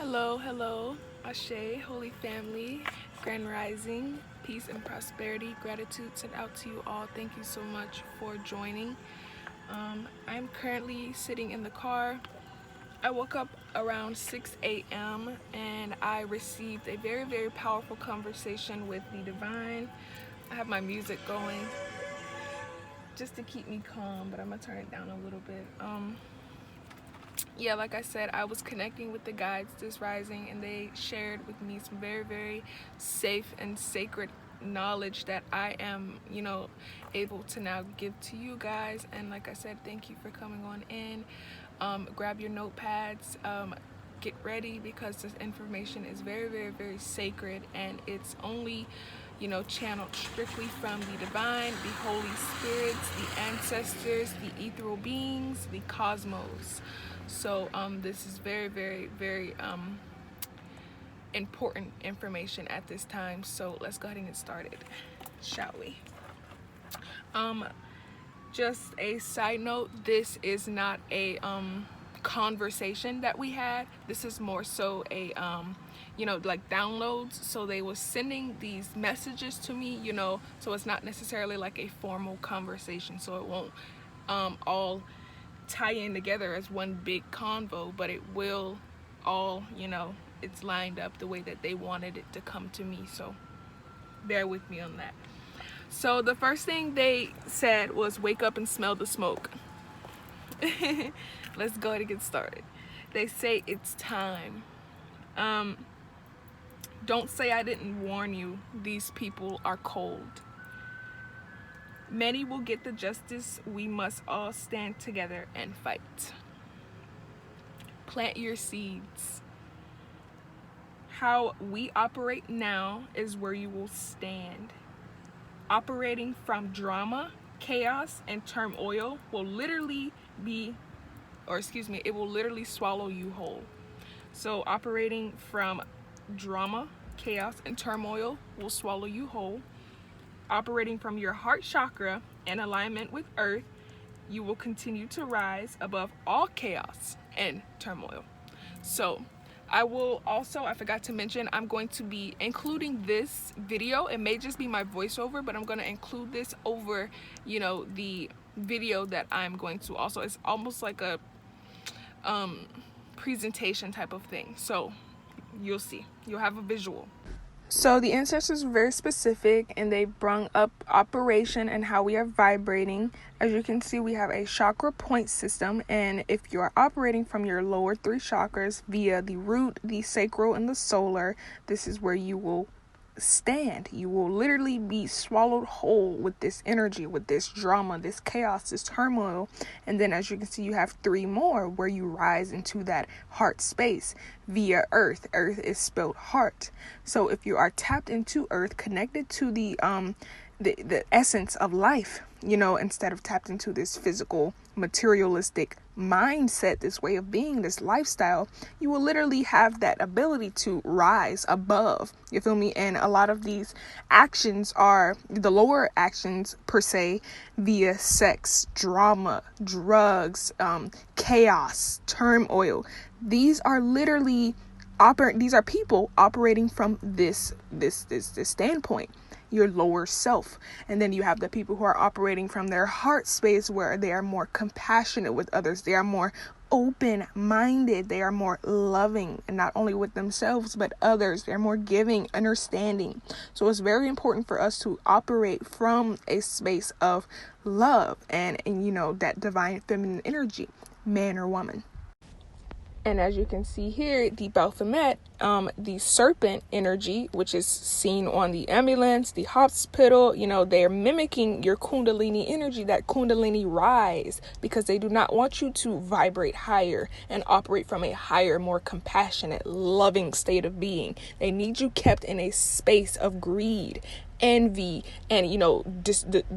Hello, Ashe, Holy Family, Grand Rising, peace and prosperity, gratitude sent out to you all. Thank you so much for joining. I'm currently sitting in the car. I woke up around 6 a.m. and I received a very, very powerful conversation with the divine. I have my music going just to keep me calm, but I'm gonna turn it down a little bit. Yeah, like I said, I was connecting with the guides this rising, and they shared with me some very, very safe and sacred knowledge that I am, able to now give to you guys. And like I said, thank you for coming on in. Grab your notepads, get ready, because this information is very, very, very sacred, and it's only channeled strictly from the divine, the Holy Spirits, the ancestors, the ethereal beings, the cosmos. So this is very, very, very important information at this time. So let's go ahead and get started, shall we? Just a side note, this is not a conversation that we had. This is more so a like downloads. So they were sending these messages to me, so it's not necessarily like a formal conversation, so it won't all tie in together as one big convo, but it will all, it's lined up the way that they wanted it to come to me. So bear with me on that. So the first thing they said was wake up and smell the smoke. Let's go ahead and get started. They say it's time. Don't say I didn't warn you. These people are cold. Many will get the justice. We must all stand together and fight. Plant your seeds. How we operate now is where you will stand. Operating from drama, chaos, and turmoil will literally it will literally swallow you whole. So operating from drama, chaos, and turmoil will swallow you whole. Operating from your heart chakra in alignment with earth, you will continue to rise above all chaos and turmoil. So I will also, I forgot to mention, I'm going to be including this video. It may just be my voiceover, but I'm going to include this over, the video that I'm going to also, it's almost like a presentation type of thing. So you'll see, you'll have a visual. So the ancestors were very specific, and they brung up operation and how we are vibrating. As you can see, we have a chakra point system, and if you are operating from your lower three chakras via the root, the sacral, and the solar, this is where you will stand. You will literally be swallowed whole with this energy, with this drama, this chaos, this turmoil. And then as you can see, you have three more where you rise into that heart space via earth. Earth is spelled heart. So if you are tapped into earth, connected to the essence of life, instead of tapped into this physical, materialistic mindset, this way of being, this lifestyle, you will literally have that ability to rise above. You feel me? And a lot of these actions are the lower actions per se, via sex, drama, drugs, chaos, turmoil. These are literally these are people operating from this standpoint, your lower self. And then you have the people who are operating from their heart space, where they are more compassionate with others. They are more open-minded. They are more loving, and not only with themselves, but others. They're more giving, understanding. So it's very important for us to operate from a space of love and that divine feminine energy, man or woman. And as you can see here, the Baphomet, the serpent energy, which is seen on the ambulance, the hospital, they're mimicking your Kundalini energy, that Kundalini rise, because they do not want you to vibrate higher and operate from a higher, more compassionate, loving state of being. They need you kept in a space of greed, envy, and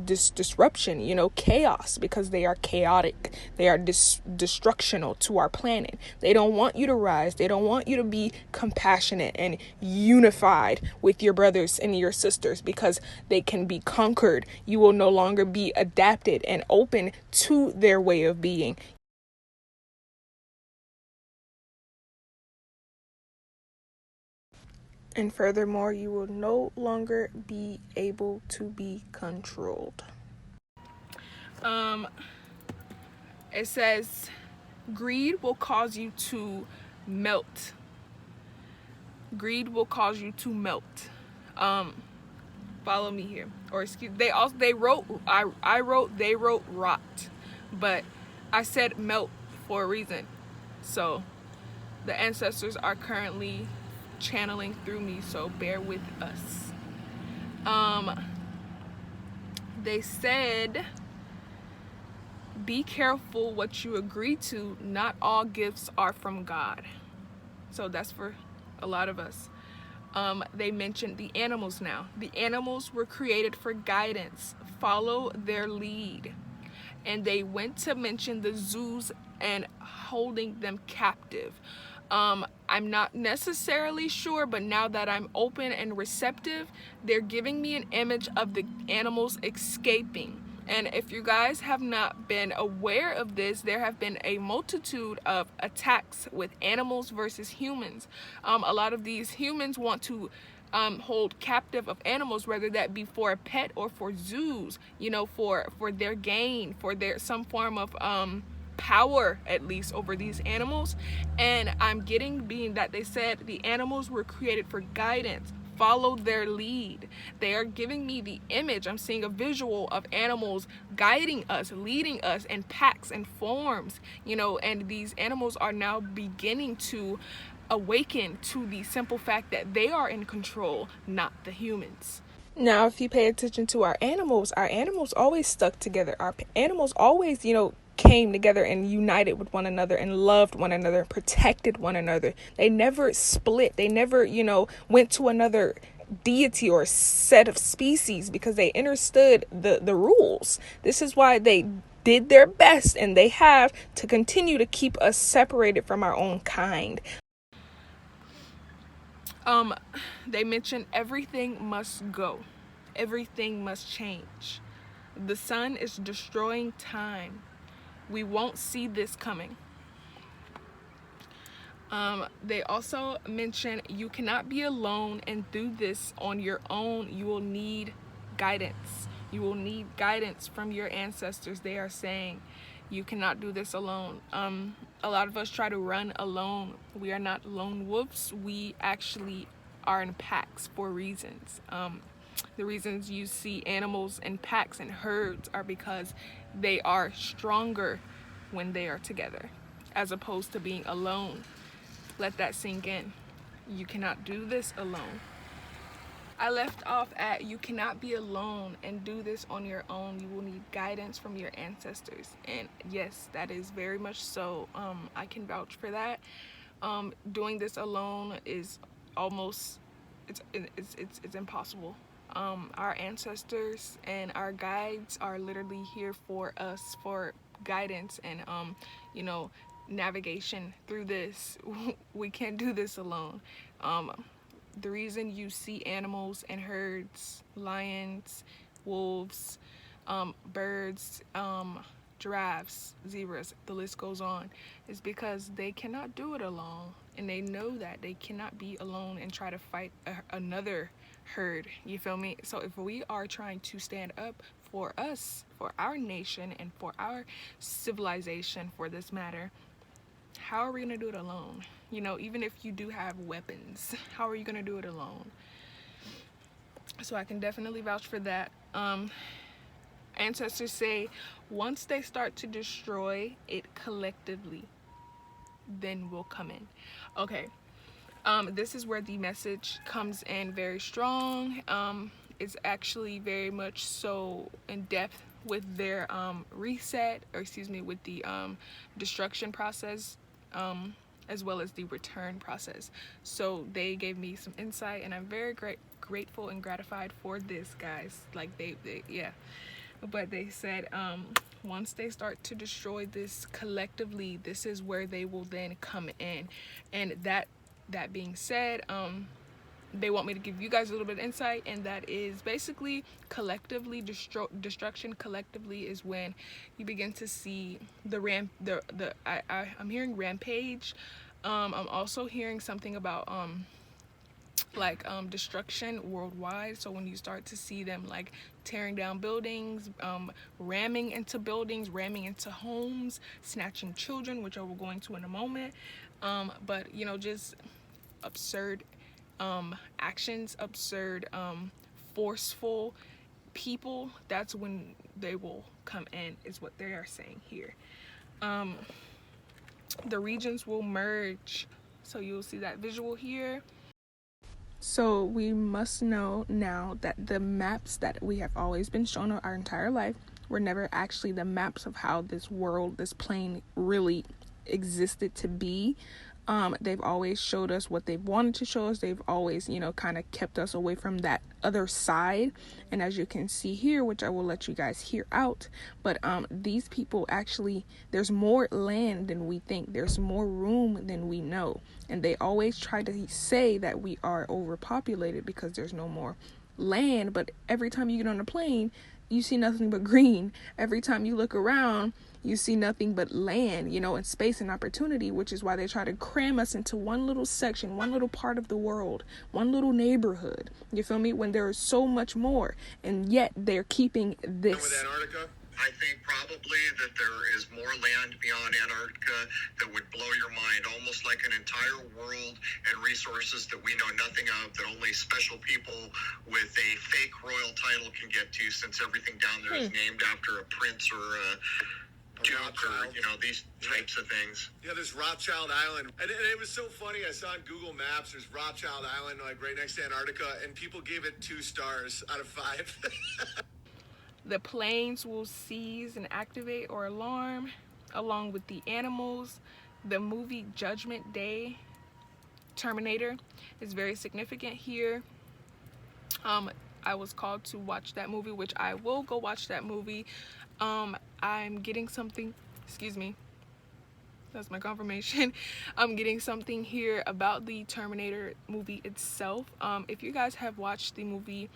disruption, chaos, because they are chaotic. They are destructional to our planet. They don't want you to rise. They don't want you to be compassionate and unified with your brothers and your sisters, because they can be conquered. You will no longer be adapted and open to their way of being. And furthermore, you will no longer be able to be controlled. It says greed will cause you to melt. Greed will cause you to melt. Follow me here. Or excuse, they wrote they wrote rot, but I said melt for a reason. So the ancestors are currently channeling through me, so bear with us. They said, be careful what you agree to. Not all gifts are from God. So that's for a lot of us. They mentioned the animals now. The animals were created for guidance. Follow their lead. And they went to mention the zoos and holding them captive. I'm not necessarily sure, but now that I'm open and receptive, they're giving me an image of the animals escaping. And if you guys have not been aware of this, there have been a multitude of attacks with animals versus humans. A lot of these humans want to hold captive of animals, whether that be for a pet or for zoos, you know, for their gain, for their some form of power, at least, over these animals. And I'm getting being that they said the animals were created for guidance. Follow their lead. They are giving me the image. I'm seeing a visual of animals guiding us, leading us in packs and forms, you know, and these animals are now beginning to awaken to the simple fact that they are in control, not the humans. Now, if you pay attention to our animals always stuck together. Our animals always, you know, came together and united with one another and loved one another and protected one another. They never split. They never, you know, went to another deity or set of species because they understood the rules. This is why they did their best, and they have to continue to keep us separated from our own kind. They mentioned everything must go. Everything must change. The sun is destroying time. We won't see this coming. They also mention you cannot be alone and do this on your own. You will need guidance. You will need guidance from your ancestors. They are saying you cannot do this alone. A lot of us try to run alone. We are not lone wolves. We actually are in packs for reasons. The reasons you see animals in packs and herds are because they are stronger when they are together, as opposed to being alone. Let that sink in. You cannot do this alone. I left off at you cannot be alone and do this on your own. You will need guidance from your ancestors. And yes, that is very much so. I can vouch for that. Doing this alone is almost, it's impossible. Our ancestors and our guides are literally here for us, for guidance and you know, navigation through this. We can't do this alone. The reason you see animals and herds, lions, wolves, birds, giraffes, zebras, the list goes on, is because they cannot do it alone, and they know that they cannot be alone and try to fight another herd. You feel me? So if we are trying to stand up for us, for our nation, and for our civilization, for this matter, how are we gonna do it alone? You know, even if you do have weapons, how are you gonna do it alone? So I can definitely vouch for that. Ancestors say once they start to destroy it collectively, then we'll come in. Okay. This is where the message comes in very strong. It's actually very much so in depth with their reset, or excuse me, with the destruction process, as well as the return process. So they gave me some insight, and I'm very grateful and gratified for this, guys. Like they yeah. But they said once they start to destroy this collectively, this is where they will then come in. And that being said, they want me to give you guys a little bit of insight, and that is basically collectively destruction. Collectively is when you begin to see I'm hearing rampage. I'm also hearing something about like destruction worldwide. So when you start to see them like tearing down buildings, ramming into buildings, ramming into homes, snatching children, which I will go into in a moment, but you know, just absurd actions, absurd forceful people, that's when they will come in, is what they are saying here. The regions will merge, so you'll see that visual here. So we must know now that the maps that we have always been shown our entire life were never actually the maps of how this world, this plane really existed to be. They've always showed us what they've wanted to show us. They've always, you know, kind of kept us away from that other side. And as you can see here, which I will let you guys hear out, but these people actually, there's more land than we think. There's more room than we know. And they always try to say that we are overpopulated because there's no more land. But every time you get on a plane, you see nothing but green. Every time you look around, you see nothing but land, you know, and space and opportunity, which is why they try to cram us into one little section, one little part of the world, one little neighborhood. You feel me? When there is so much more, and yet they're keeping this. With Antarctica, I think probably that there is more land beyond Antarctica that would blow your mind, almost like an entire world and resources that we know nothing of, that only special people with a fake royal title can get to, since everything down there is named after a prince or a Duke, or, you know, these types of things. Yeah, there's Rothschild Island. And it was so funny. I saw on Google Maps, there's Rothschild Island, like right next to Antarctica, and people gave it 2 stars out of 5. The planes will seize and activate or alarm, along with the animals. The movie Judgment Day, Terminator, is very significant here. I was called to watch that movie, which I will go watch that movie. I'm getting something, excuse me, that's my confirmation. I'm getting something here about the Terminator movie itself. If you guys have watched the movie,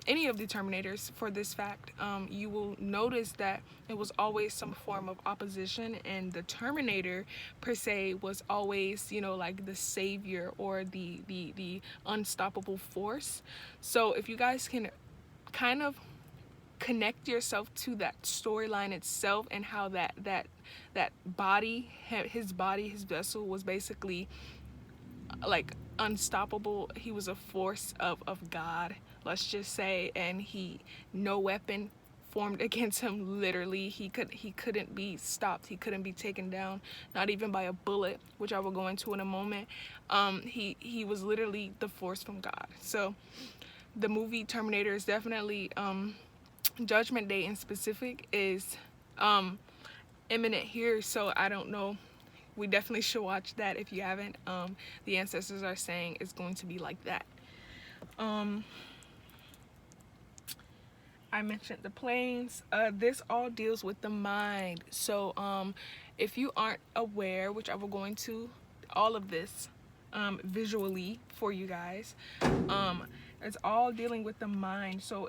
any of the Terminators, for this fact, you will notice that it was always some form of opposition, and the Terminator per se was always, you know, like the savior or the unstoppable force. So if you guys can kind of connect yourself to that storyline itself, and how that body, his vessel was basically like unstoppable. He was a force of God, let's just say, and no weapon formed against him. Literally, he couldn't be stopped. He couldn't be taken down, not even by a bullet, which I will go into in a moment. He was literally the force from God. So the movie Terminator is definitely Judgment Day in specific is imminent here, so I don't know, we definitely should watch that if you haven't. The ancestors are saying it's going to be like that. I mentioned the planes. This all deals with the mind. So if you aren't aware, which I will go into all of this visually for you guys, it's all dealing with the mind. So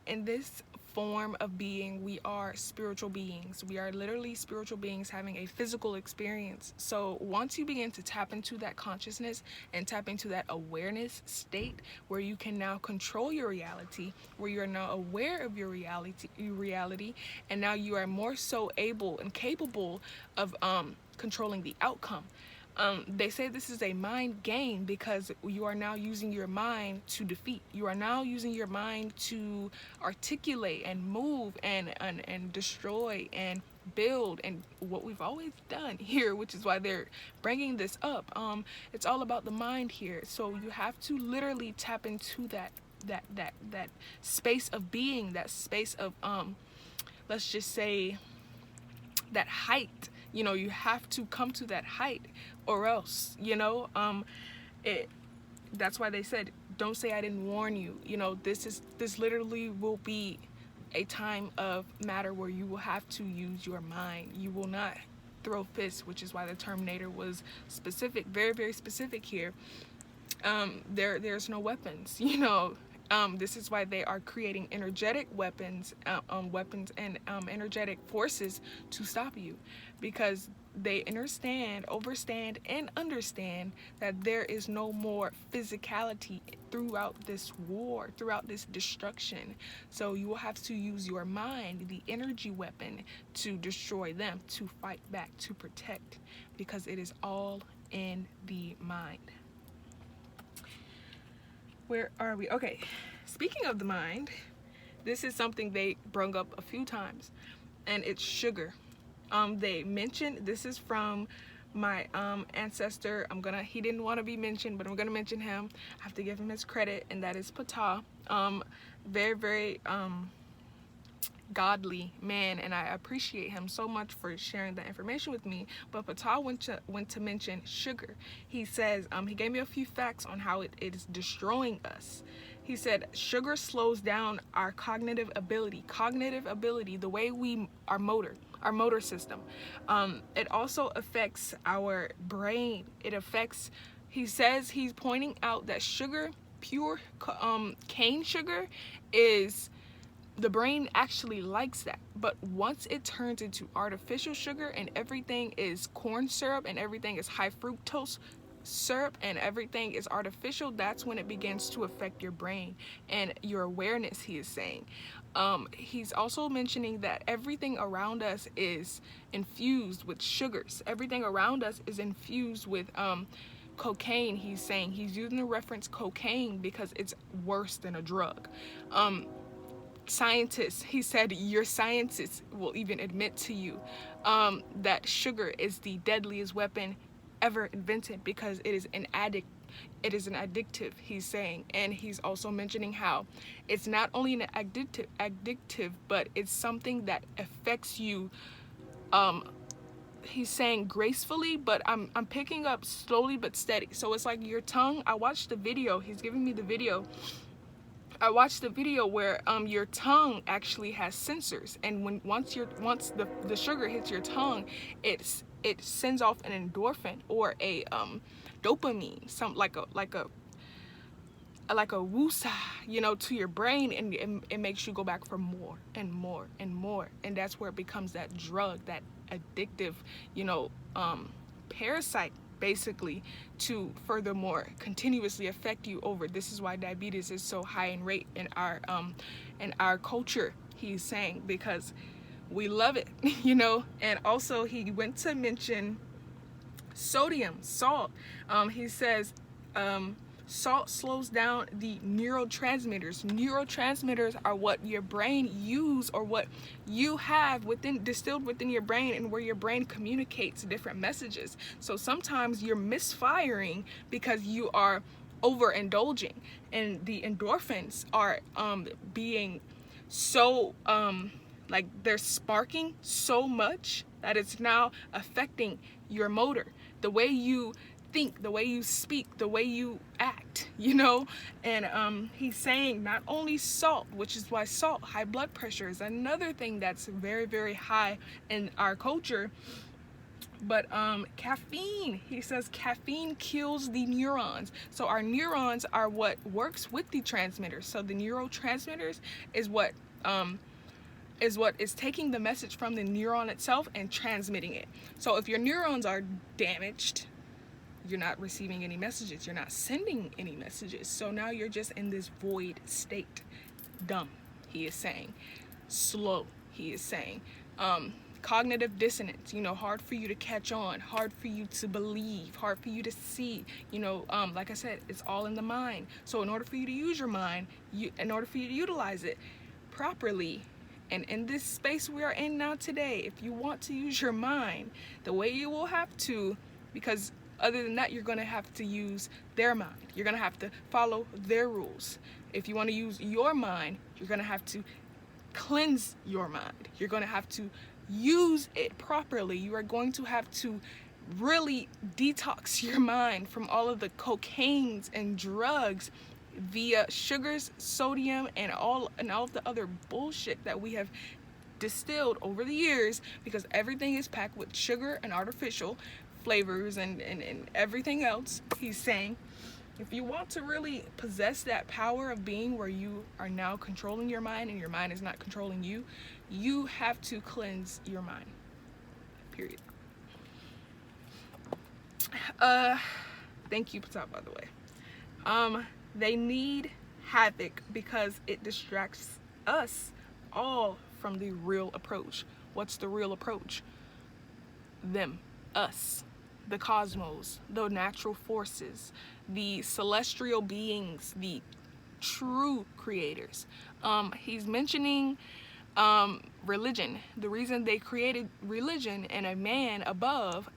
in this form of being, we are spiritual beings. We are literally spiritual beings having a physical experience. So once you begin to tap into that consciousness and tap into that awareness state, where you can now control your reality, where you are now aware of your reality, and now you are more so able and capable of controlling the outcome. They say this is a mind game because you are now using your mind to defeat. You are now using your mind to articulate and move and destroy and build, and what we've always done here, which is why they're bringing this up. It's all about the mind here. So you have to literally tap into that space of being, that space of let's just say that height. You know, you have to come to that height, or else, you know, that's why they said, don't say I didn't warn you. You know, this literally will be a time of matter where you will have to use your mind. You will not throw fists, which is why the Terminator was specific, very, very specific here. There's no weapons, you know. This is why they are creating energetic weapons and energetic forces to stop you, because they understand and understand that there is no more physicality throughout this war, throughout this destruction. So you will have to use your mind, the energy weapon, to destroy them, to fight back, to protect, because it is all in the mind. Where are we? Okay, speaking of the mind, this is something they brung up a few times, and it's sugar. They mentioned, this is from my ancestor. He didn't want to be mentioned, but I'm gonna mention him. I have to give him his credit, and that is Ptah. Very, very godly man, and I appreciate him so much for sharing that information with me. But Ptah went to mention sugar. He says, he gave me a few facts on how it is destroying us. He said sugar slows down our cognitive ability, the way our motor system. It also affects our brain. He says, he's pointing out that sugar, pure cane sugar, is, the brain actually likes that. But once it turns into artificial sugar and everything is corn syrup and everything is high fructose syrup and everything is artificial, that's when it begins to affect your brain and your awareness, he is saying. He's also mentioning that everything around us is infused with sugars. Everything around us is infused with cocaine, he's saying. He's using the reference cocaine because it's worse than a drug. Scientists, he said, your scientists will even admit to you that sugar is the deadliest weapon ever invented because it is an addictive, he's saying. And he's also mentioning how it's not only an addictive, but it's something that affects you, he's saying gracefully, but I'm picking up slowly but steady. So it's like your tongue. I watched the video, he's giving me the video. I watched the video where your tongue actually has sensors, and once the sugar hits your tongue, it sends off an endorphin or a dopamine, some like a woosah, to your brain, and it makes you go back for more and more and more, and that's where it becomes that drug, that addictive, parasite, basically, to furthermore continuously affect you over. This is why diabetes is so high in rate in our culture, he's saying, because we love it, And also he went to mention sodium, salt. He says salt slows down the neurotransmitters. Neurotransmitters are what your brain use, or what you have distilled within your brain, and where your brain communicates different messages. So sometimes you're misfiring because you are overindulging, and the endorphins are being so like they're sparking so much that it's now affecting your motor, the way you think, the way you speak, the way you act, And he's saying not only salt, which is why high blood pressure is another thing that's very, very high in our culture, but caffeine. He says caffeine kills the neurons. So our neurons are what works with the transmitters. So the neurotransmitters is what is taking the message from the neuron itself and transmitting it. So if your neurons are damaged, you're not receiving any messages, you're not sending any messages. So now you're just in this void state. Dumb, he is saying. Slow, he is saying. Cognitive dissonance, hard for you to catch on, hard for you to believe, hard for you to see. Like I said, it's all in the mind. So in order for you to use your mind, in order for you to utilize it properly, and in this space we are in now today, if you want to use your mind, the way you will have to, because other than that, you're going to have to use their mind. You're going to have to follow their rules. If you want to use your mind, you're going to have to cleanse your mind. You're going to have to use it properly. You are going to have to really detox your mind from all of the cocaines and drugs via sugars, sodium, and all of the other bullshit that we have distilled over the years, because everything is packed with sugar and artificial flavors and everything else. He's saying if you want to really possess that power of being where you are now controlling your mind and your mind is not controlling you, you have to cleanse your mind, period. Thank you, Patel, by the way. They need havoc because it distracts us all from the real approach. What's the real approach? Them, us, the cosmos, the natural forces, the celestial beings, the true creators. He's mentioning religion. The reason they created religion and a man above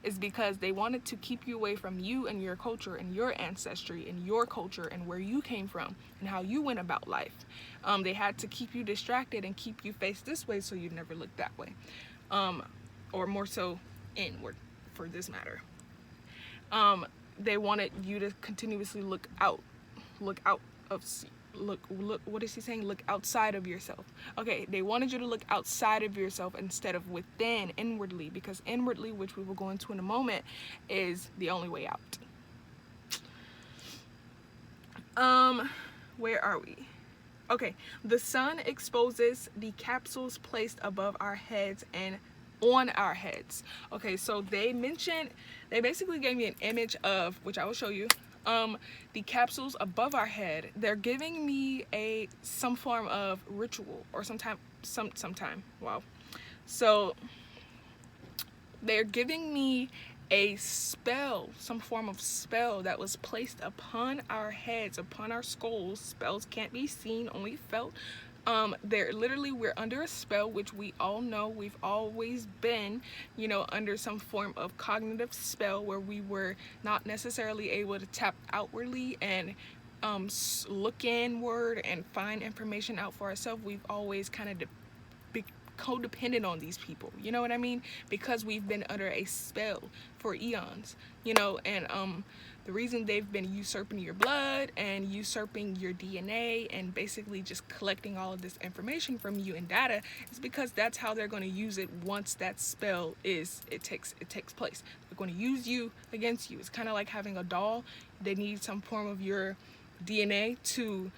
is because they wanted to keep you away from you and your culture and your ancestry and your culture and where you came from and how you went about life. They had to keep you distracted and keep you faced this way so you never look that way, or more so inward for this matter. They wanted you to continuously look out of look what is he saying? Look outside of yourself. Okay, they wanted you to look outside of yourself instead of within, inwardly, because inwardly, which we will go into in a moment, is the only way out. Where are we? Okay, the sun exposes the capsules placed above our heads and on our heads. Okay, so they basically gave me an image of, which I will show you, the capsules above our head. They're giving me some form of ritual or sometime. Wow. So they're giving me a spell, some form of spell that was placed upon our heads, upon our skulls. Spells can't be seen, only felt. We're under a spell, which we all know. We've always been, under some form of cognitive spell where we were not necessarily able to tap outwardly and look inward and find information out for ourselves. We've always kind of been codependent on these people, you know what I mean? Because we've been under a spell for eons, and the reason they've been usurping your blood and usurping your DNA and basically just collecting all of this information from you and data is because that's how they're going to use it once that spell takes place. They're going to use you against you. It's kind of like having a doll. They need some form of your DNA to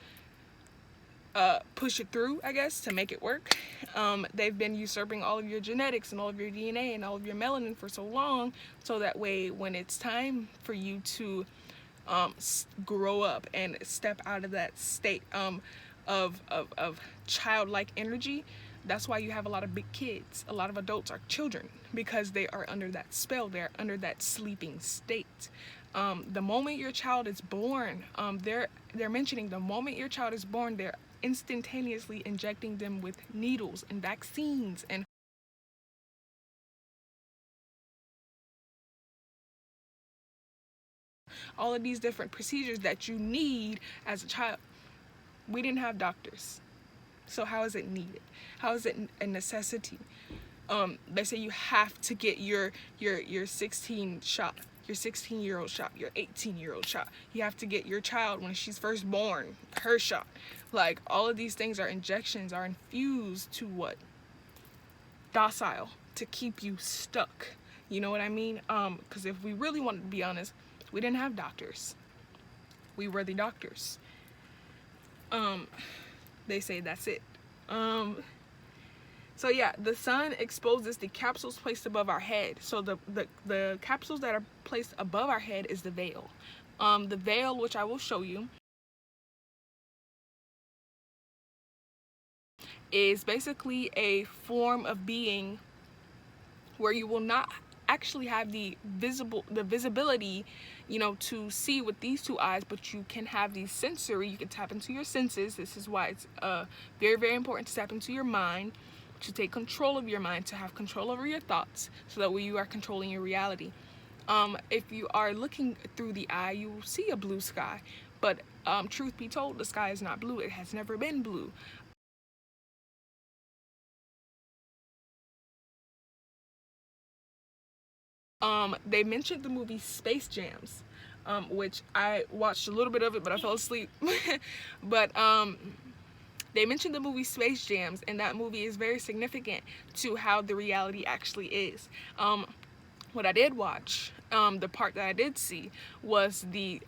push it through, I guess, to make it work. They've been usurping all of your genetics and all of your DNA and all of your melanin for so long, so that way when it's time for you to grow up and step out of that state of childlike energy, that's why you have a lot of big kids. A lot of adults are children because they are under that spell. They're under that sleeping state. The moment your child is born, they're mentioning the moment your child is born, they're instantaneously injecting them with needles and vaccines and all of these different procedures that you need as a child. We didn't have doctors, so how is it needed? How is it a necessity? They say you have to get your 16 shot, your 16-year-old shot, your 18-year-old shot. You have to get your child when she's first born, her shot. Like, all of these things are injections, are infused to what? Docile, to keep you stuck. You know what I mean? Because if we really wanted to be honest, we didn't have doctors. We were the doctors. They say that's it. So yeah, the sun exposes the capsules placed above our head. So the capsules that are placed above our head is the veil. The veil, which I will show you, is basically a form of being where you will not actually have the visibility, to see with these two eyes, but you can have the sensory. You can tap into your senses. This is why it's very, very important to tap into your mind, to take control of your mind, to have control over your thoughts, so that way you are controlling your reality. If you are looking through the eye, you will see a blue sky, but truth be told, the sky is not blue. It has never been blue. They mentioned the movie Space Jams, which I watched a little bit of it, but I fell asleep. But they mentioned the movie Space Jams, and that movie is very significant to how the reality actually is. What I did watch, the part that I did see, was the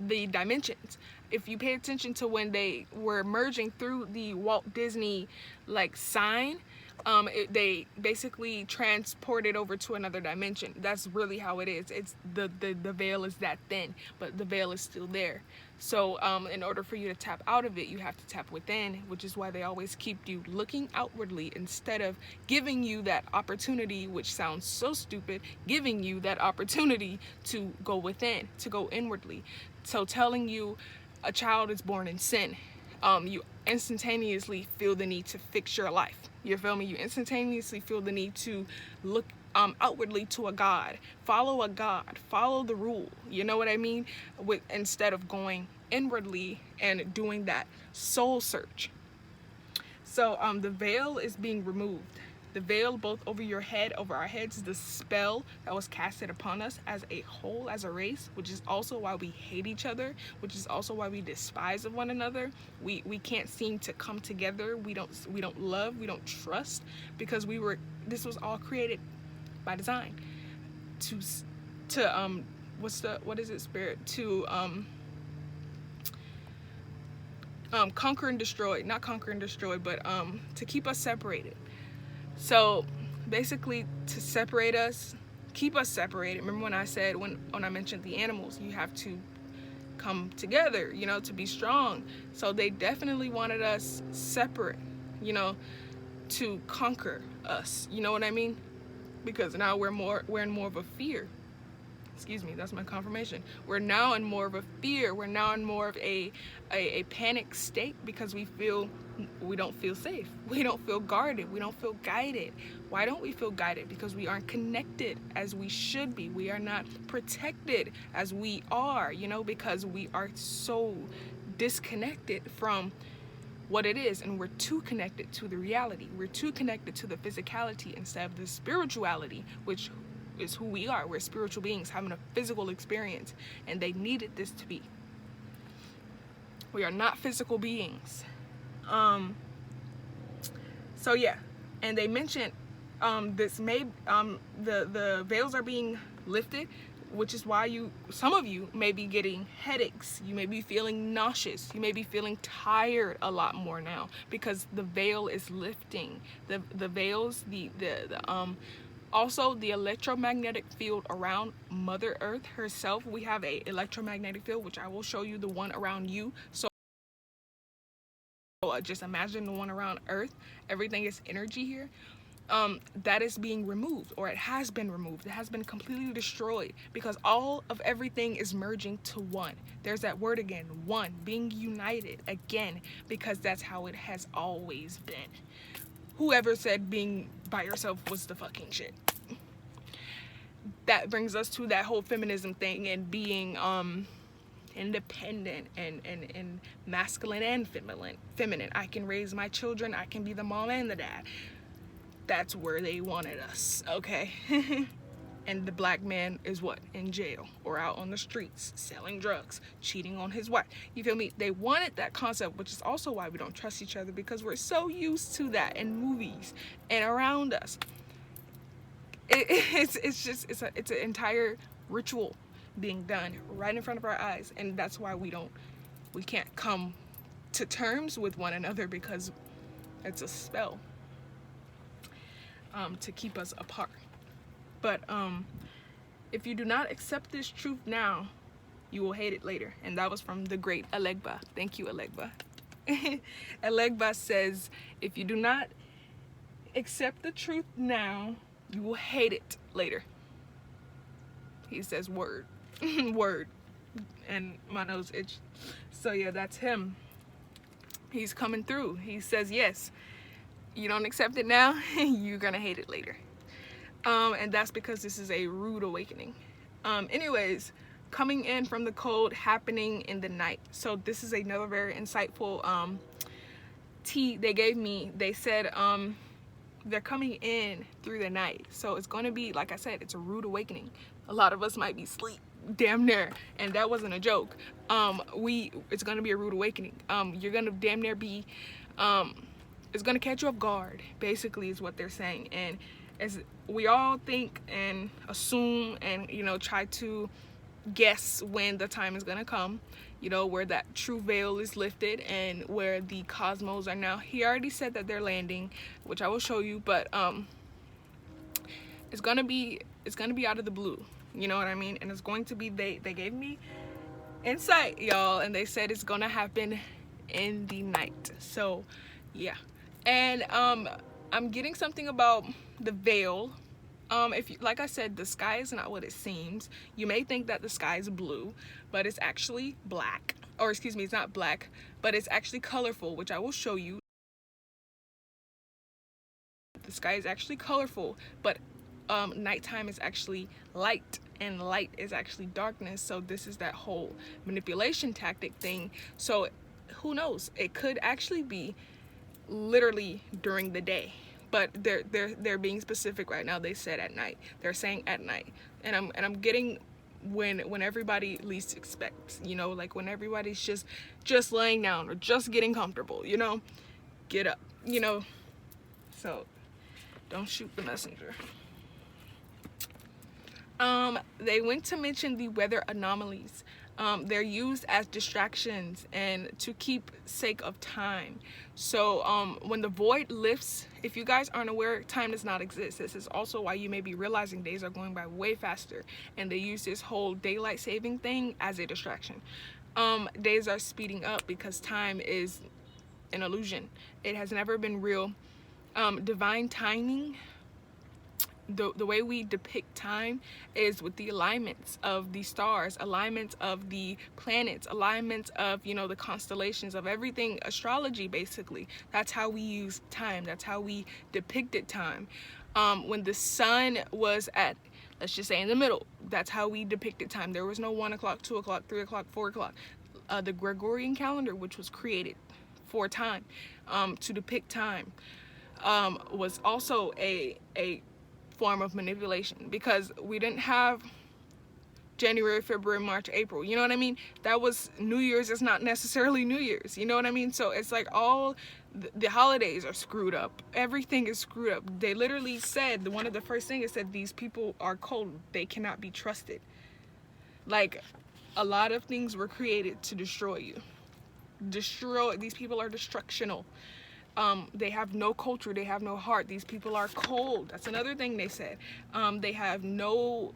dimensions. If you pay attention to when they were merging through the Walt Disney sign, They basically transport it over to another dimension. That's really how it is. It's the veil is that thin, but the veil is still there. So in order for you to tap out of it, you have to tap within, which is why they always keep you looking outwardly instead of giving you that opportunity, which sounds so stupid, giving you that opportunity to go within, to go inwardly. So telling you a child is born in sin, you instantaneously feel the need to fix your life. You feel me? You instantaneously feel the need to look outwardly to a God, follow the rule. You know what I mean? Instead of going inwardly and doing that soul search. So the veil is being removed. The veil both over your head, over our heads, the spell that was casted upon us as a whole, as a race, which is also why we hate each other, which is also why we despise of one another. We can't seem to come together. We don't love, we don't trust, because this was all created by design to conquer and destroy, not conquer and destroy, but to keep us separated. So basically to separate us, keep us separated. Remember when I said, when I mentioned the animals, you have to come together, you know, to be strong. So they definitely wanted us separate, you know, to conquer us. You know what I mean? Because now we're in more of a fear. Excuse me, that's my confirmation. We're now in more of a fear. We're now in more of a panic state because we don't feel safe. We don't feel guarded. We don't feel guided. Why don't we feel guided? Because we aren't connected as we should be. We are not protected as we are, you know, because we are so disconnected from what it is, and we're too connected to the reality. We're too connected to the physicality instead of the spirituality, which is who we are. We're spiritual beings having a physical experience, and they needed this to be. We are not physical beings. So yeah, and they mentioned the veils are being lifted, which is why some of you may be getting headaches. You may be feeling nauseous. You may be feeling tired a lot more now because the veil is lifting. The veils, also the electromagnetic field around Mother Earth herself. We have a electromagnetic field, which I will show you the one around you. So just imagine the one around Earth. Everything is energy here. That is being removed, or it has been removed. It has been completely destroyed because all of everything is merging to one. There's that word again, one, being united again, because that's how it has always been. Whoever said being by yourself was the fucking shit. That brings us to that whole feminism thing and being independent and masculine and feminine. I can raise my children. I can be the mom and the dad. That's where they wanted us, okay? And the black man is what? In jail or out on the streets selling drugs, cheating on his wife. You feel me? They wanted that concept, which is also why we don't trust each other, because we're so used to that in movies and around us. It's an entire ritual being done right in front of our eyes, and that's why we can't come to terms with one another, because it's a spell to keep us apart. But if you do not accept this truth now, you will hate it later. And that was from the great Elegba. Thank you, Elegba. Elegba says, if you do not accept the truth now, you will hate it later. He says word. Word. And my nose itch. So yeah, that's him. He's coming through. He says, yes, you don't accept it now, you're gonna hate it later. And that's because this is a rude awakening. Anyways, coming in from the cold, happening in the night. So this is another very insightful tea they gave me. They said they're coming in through the night. So it's going to be, like I said, it's a rude awakening. A lot of us might be asleep, damn near, and that wasn't a joke. It's going to be a rude awakening. You're going to damn near be, it's going to catch you off guard, basically, is what they're saying. And as we all think and assume and, you know, try to guess when the time is gonna come, you know, where that true veil is lifted and where the cosmos are now. He already said that they're landing, which I will show you, but it's gonna be out of the blue, you know what I mean? And it's going to be, they gave me insight, y'all, and they said it's gonna happen in the night. So yeah. And I'm getting something about the veil. If you, like I said, the sky is not what it seems. You may think that the sky is blue, but it's actually black. Or excuse me, it's not black, but it's actually colorful, which I will show you. The sky is actually colorful, but nighttime is actually light, and light is actually darkness. So this is that whole manipulation tactic thing. So who knows? It could actually be literally during the day, but they're being specific right now. They said at night. They're saying at night, and I'm getting when everybody least expects, you know, like when everybody's just laying down or just getting comfortable, you know, get up, you know. So don't shoot the messenger. They went to mention the weather anomalies. They're used as distractions and to keep sake of time. So when the void lifts, if you guys aren't aware, time does not exist. This is also why you may be realizing days are going by way faster, and they use this whole daylight saving thing as a distraction. Days are speeding up because time is an illusion. It has never been real. Divine timing, the way we depict time is with the alignments of the stars, alignments of the planets, alignments of, you know, the constellations, of everything, astrology basically. That's how we use time. That's how we depicted time. When the sun was at, let's just say, in the middle, that's how we depicted time. There was no 1 o'clock, 2 o'clock, 3 o'clock, 4 o'clock. The Gregorian calendar, which was created for time, to depict time, was also a form of manipulation, because we didn't have January, February, March, April, you know what I mean? That was New Year's. It's not necessarily New Year's, you know what I mean? So it's like all the holidays are screwed up. Everything is screwed up. They literally said, one of the first things, it said these people are cold, they cannot be trusted. Like, a lot of things were created to destroy you. These people are destructional. They have no culture, they have no heart. These people are cold. That's another thing they said. They have no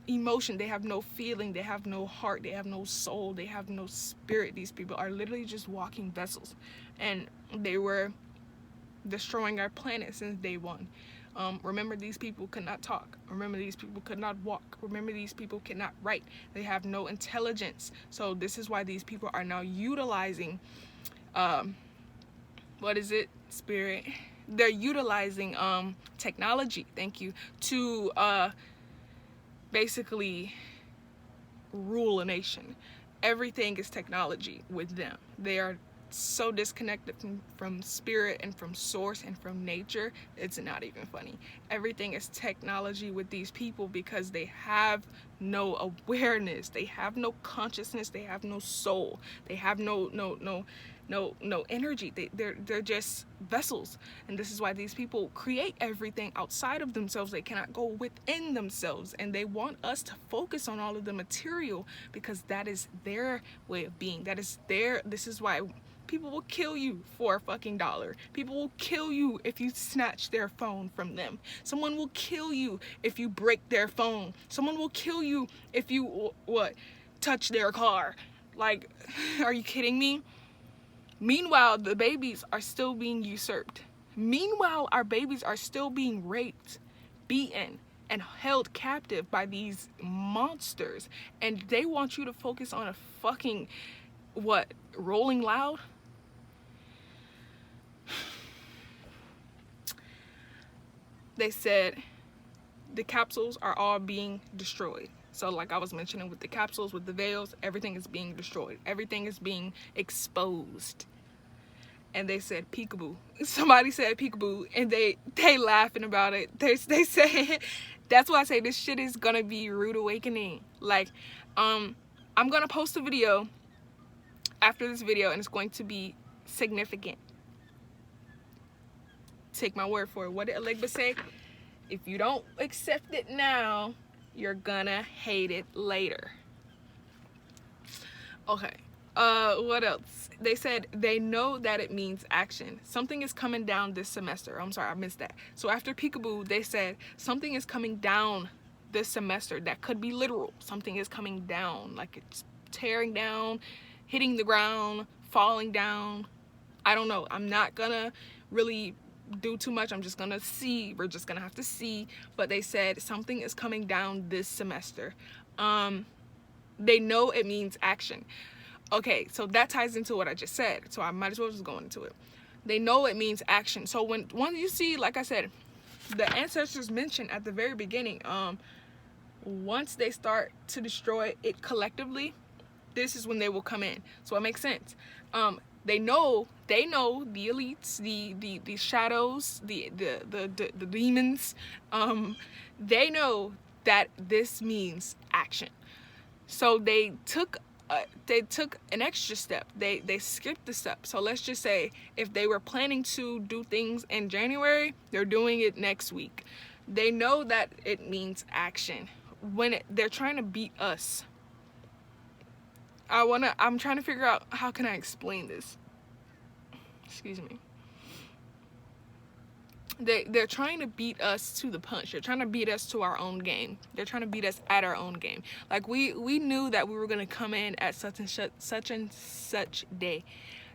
emotion, they have no feeling, they have no heart, they have no soul, they have no spirit. These people are literally just walking vessels, and they were destroying our planet since day one. Remember, these people could not talk. Remember, these people could not walk. Remember, these people cannot write. They have no intelligence. So this is why these people are now utilizing what is it, spirit? They're utilizing technology, thank you, to basically rule a nation. Everything is technology with them. They are so disconnected from spirit and from source and from nature. It's not even funny. Everything is technology with these people, because they have no awareness, they have no consciousness, they have no soul, they have no energy. They're just vessels. And this is why these people create everything outside of themselves. They cannot go within themselves, and they want us to focus on all of the material, because that is their way of being. This is why people will kill you for a fucking dollar. People will kill you if you snatch their phone from them. Someone will kill you if you break their phone. Someone will kill you if you touch their car. Like, are you kidding me? Meanwhile, the babies are still being usurped. Meanwhile, our babies are still being raped, beaten, and held captive by these monsters. And they want you to focus on a fucking, Rolling Loud? They said the capsules are all being destroyed. So like I was mentioning with the capsules, with the veils, everything is being destroyed. Everything is being exposed. And they said peekaboo. Somebody said peekaboo, and they laughing about it. They say, that's why I say this shit is gonna be rude awakening. Like, I'm gonna post a video after this video, and it's going to be significant. Take my word for it. What did Elegba say? If you don't accept it now, you're gonna hate it later. Okay. What else? They said they know that it means action. Something is coming down this semester. I'm sorry, I missed that. So after peekaboo, they said something is coming down this semester. That could be literal. Something is coming down, like it's tearing down, hitting the ground, falling down. I don't know. I'm not gonna really do too much. I'm just gonna see. We're just gonna have to see. But they said something is coming down this semester. They know it means action. Okay, so that ties into what I just said. So I might as well just go into it. They know it means action. So when you see, like I said, the ancestors mentioned at the very beginning, once they start to destroy it collectively, this is when they will come in. So it makes sense. They know the elites, the shadows, the demons. They know that this means action. So they took an extra step. They skipped the step. So let's just say if they were planning to do things in January, they're doing it next week. They know that it means action. When they're trying to beat us, I'm trying to figure out how can I explain this. Excuse me. They're trying to beat us to the punch. They're trying to beat us to our own game. They're trying to beat us at our own game. Like we knew that we were gonna come in at such and such day.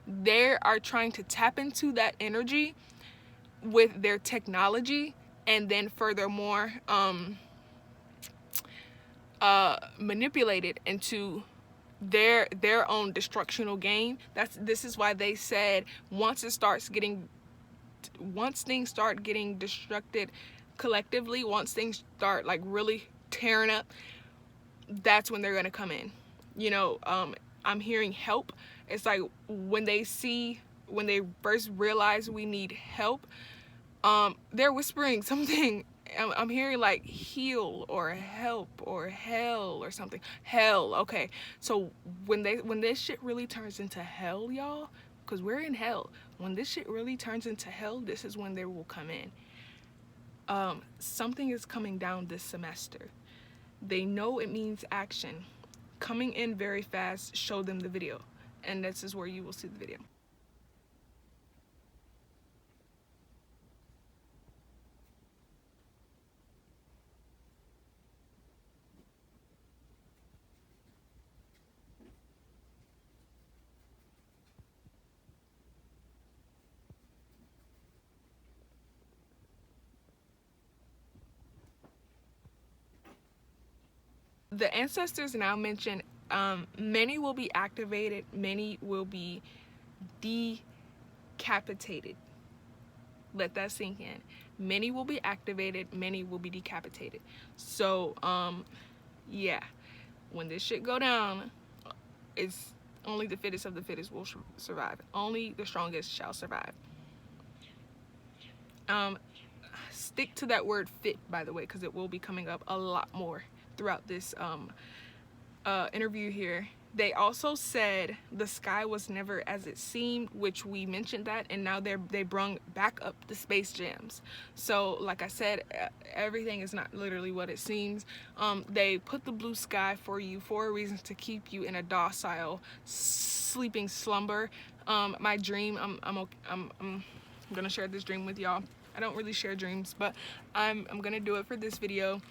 They are trying to tap into that energy with their technology, and then furthermore manipulate it into their own destructional game. This is why they said once things start getting destructed collectively, once things start like really tearing up, that's when they're gonna come in. I'm hearing help. It's like when they first realize we need help, they're whispering something. I'm hearing like heal or help or hell or something. Hell, okay. So when this shit really turns into hell, y'all, because we're in hell. When this shit really turns into hell, this is when they will come in. Something is coming down this semester. They know it means action. Coming in very fast, show them the video. And this is where you will see the video. The ancestors now mention many will be activated, many will be decapitated. Let that sink in. Many will be activated, many will be decapitated. So yeah, when this shit go down, it's only the fittest of the fittest will survive. Only the strongest shall survive. Stick to that word fit, by the way, because it will be coming up a lot more throughout this interview here. They also said the sky was never as it seemed, which we mentioned that, and now they brung back up the space jams. So like I said, everything is not literally what it seems. They put the blue sky for you for a reason, to keep you in a docile sleeping slumber. My dream, I'm gonna share this dream with y'all. I don't really share dreams, but I'm gonna do it for this video.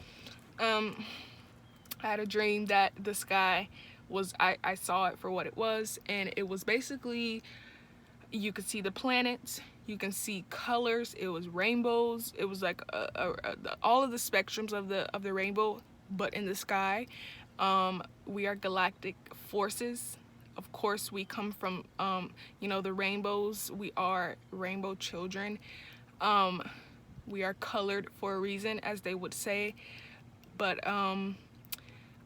I had a dream that the sky was, I saw it for what it was, and it was basically, you could see the planets, you can see colors, it was rainbows, it was like all of the spectrums of the rainbow, but in the sky. We are galactic forces. Of course, we come from the rainbows. We are rainbow children. We are colored for a reason, as they would say. But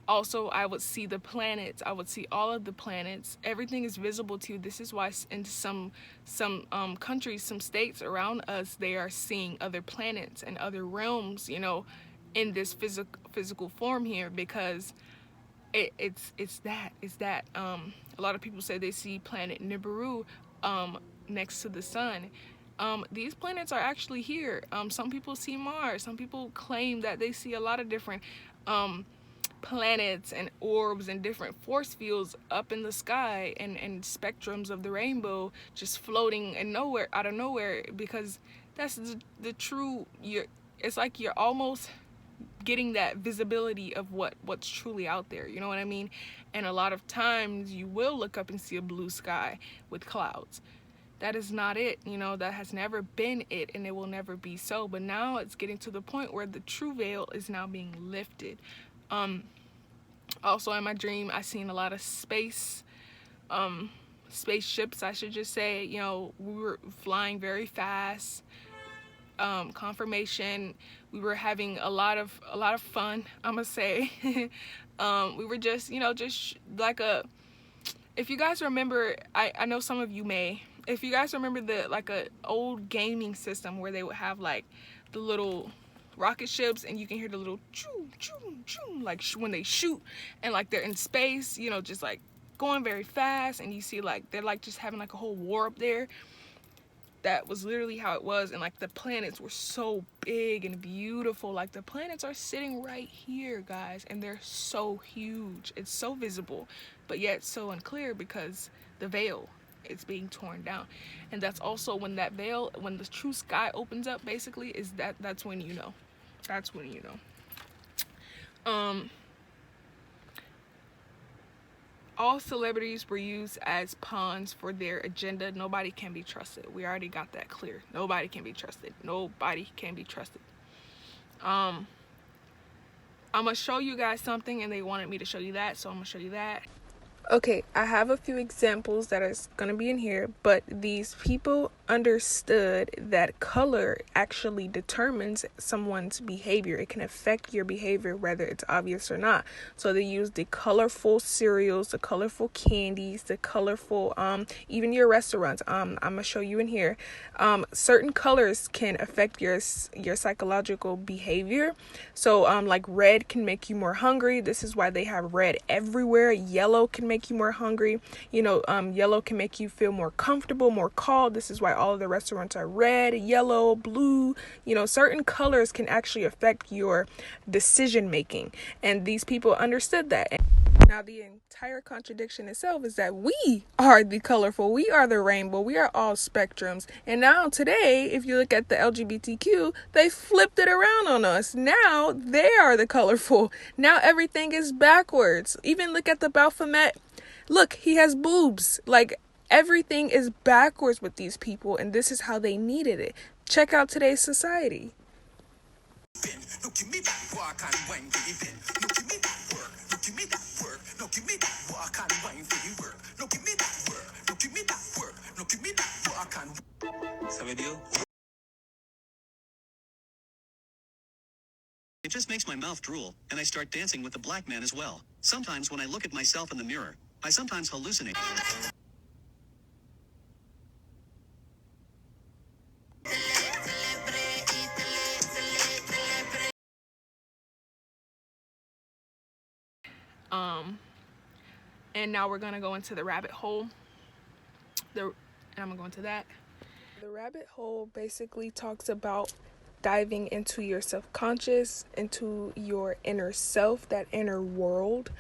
also, I would see the planets. I would see all of the planets. Everything is visible to you. This is why in some countries, some states around us, they are seeing other planets and other realms, in this physical form here, because it's that. A lot of people say they see planet Nibiru next to the sun. These planets are actually here. Some people see Mars. Some people claim that they see a lot of different planets and orbs and different force fields up in the sky, and spectrums of the rainbow just floating and nowhere, out of nowhere, because that's the true, it's like you're almost getting that visibility of what's truly out there, you know what I mean? And a lot of times you will look up and see a blue sky with clouds. That is not it, you know, that has never been it, and it will never be so. But now it's getting to the point where the true veil is now being lifted. Also in my dream, I seen a lot of spaceships, I should just say. You know, we were flying very fast. Confirmation, we were having a lot of fun, I'm gonna say. We were just, you know, just like if you guys remember, I know some of you may, if you guys remember a old gaming system where they would have like the little rocket ships, and you can hear the little choo choo choo, like when they shoot, and like they're in space, you know, just like going very fast, and you see like they're like just having like a whole war up there. That was literally how it was. And like the planets were so big and beautiful. Like the planets are sitting right here, guys, and they're so huge. It's so visible, but yet so unclear because the veil is being torn down. And that's also when that veil, when the true sky opens up, basically, is that's when you know. That's when you know. All celebrities were used as pawns for their agenda. Nobody can be trusted. We already got that clear. Nobody can be trusted. Nobody can be trusted. I'm gonna show you guys something, and they wanted me to show you that, so I'm gonna show you that. Okay, I have a few examples that is going to be in here, but these people understood that color actually determines someone's behavior. It can affect your behavior, whether it's obvious or not. So they use the colorful cereals, the colorful candies, the colorful, even your restaurants. I'm going to show you in here. Certain colors can affect your psychological behavior. So, like red can make you more hungry. This is why they have red everywhere. Yellow can make you more hungry. You know, yellow can make you feel more comfortable, more calm. This is why all of the restaurants are red, yellow, blue. You know, certain colors can actually affect your decision making, and these people understood that. Now, the entire contradiction itself is that we are the colorful, we are the rainbow, we are all spectrums. And now today, if you look at the LGBTQ, they flipped it around on us. Now they are the colorful. Now everything is backwards. Even look at the Baphomet. Look, he has boobs. Like, everything is backwards with these people, and this is how they needed it. Check out today's society. No, give me that walk and wine for the bin. No, give me that work. No, give me that work. No, give me that walk and wine for the work. No, give me that work. No, give me that work. No, give me that walk and. ¿Sabe Dios? It just makes my mouth drool, and I start dancing with the black man as well. Sometimes when I look at myself in the mirror, I sometimes hallucinate. And now we're gonna go into the rabbit hole. And I'm gonna go into that. The rabbit hole basically talks about diving into your subconscious, into your inner self, that inner world.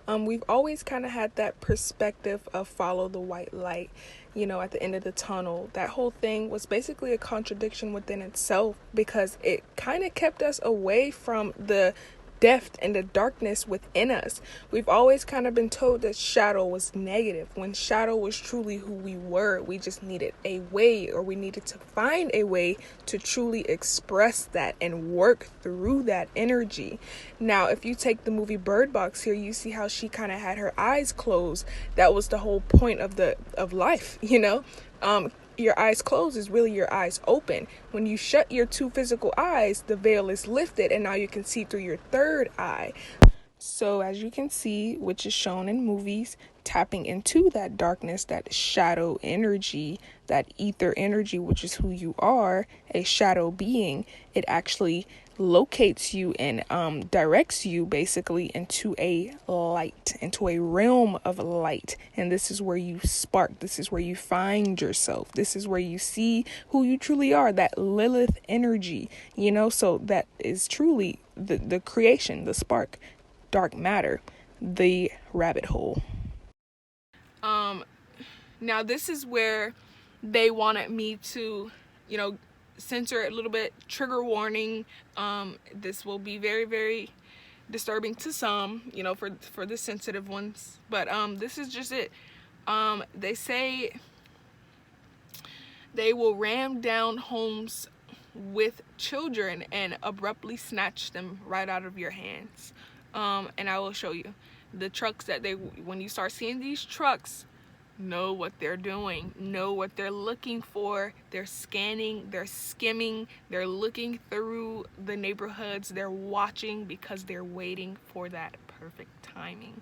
We've always kind of had that perspective of follow the white light, you know, at the end of the tunnel. That whole thing was basically a contradiction within itself, because it kind of kept us away from the depth and the darkness within us. We've always kind of been told that shadow was negative, when shadow was truly who we were. We just needed a way, or we needed to find a way to truly express that and work through that energy. Now, if you take the movie Bird Box here, you see how she kind of had her eyes closed. That was the whole point of life, you know. Your eyes closed is really your eyes open. When you shut your two physical eyes, the veil is lifted, and now you can see through your third eye. So as you can see, which is shown in movies, tapping into that darkness, that shadow energy, that ether energy, which is who you are, a shadow being, it actually locates you and directs you basically into a light, into a realm of light. And this is where you spark. This is where you find yourself. This is where you see who you truly are, that Lilith energy, you know. So that is truly the creation, the spark. dark matter, the rabbit hole. Now this is where they wanted me to, censor it a little bit. Trigger warning. This will be very, very disturbing to some, for the sensitive ones. But this is just it. They say they will ram down homes with children and abruptly snatch them right out of your hands. And I will show you the trucks that when you start seeing these trucks, know what they're doing, know what they're looking for. They're scanning, they're skimming, they're looking through the neighborhoods, they're watching because they're waiting for that perfect timing.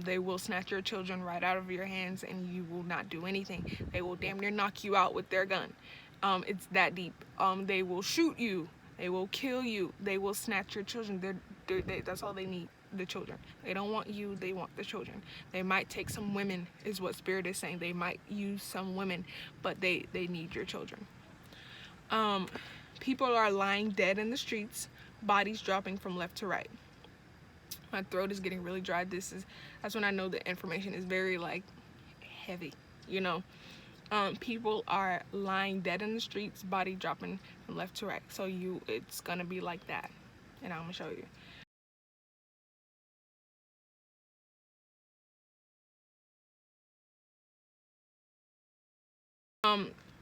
They will snatch your children right out of your hands and you will not do anything. They will damn near knock you out with their gun. It's that deep. They will shoot you. They will kill you. They will snatch your children. That's all they need, the children. They don't want you. They want the children. They might take some women, is what Spirit is saying. They might use some women, but they need your children. People are lying dead in the streets, bodies dropping from left to right. My throat is getting really dry. That's when I know the information is very heavy, people are lying dead in the streets, body dropping from left to right. So it's gonna be like that, and I'm gonna show you.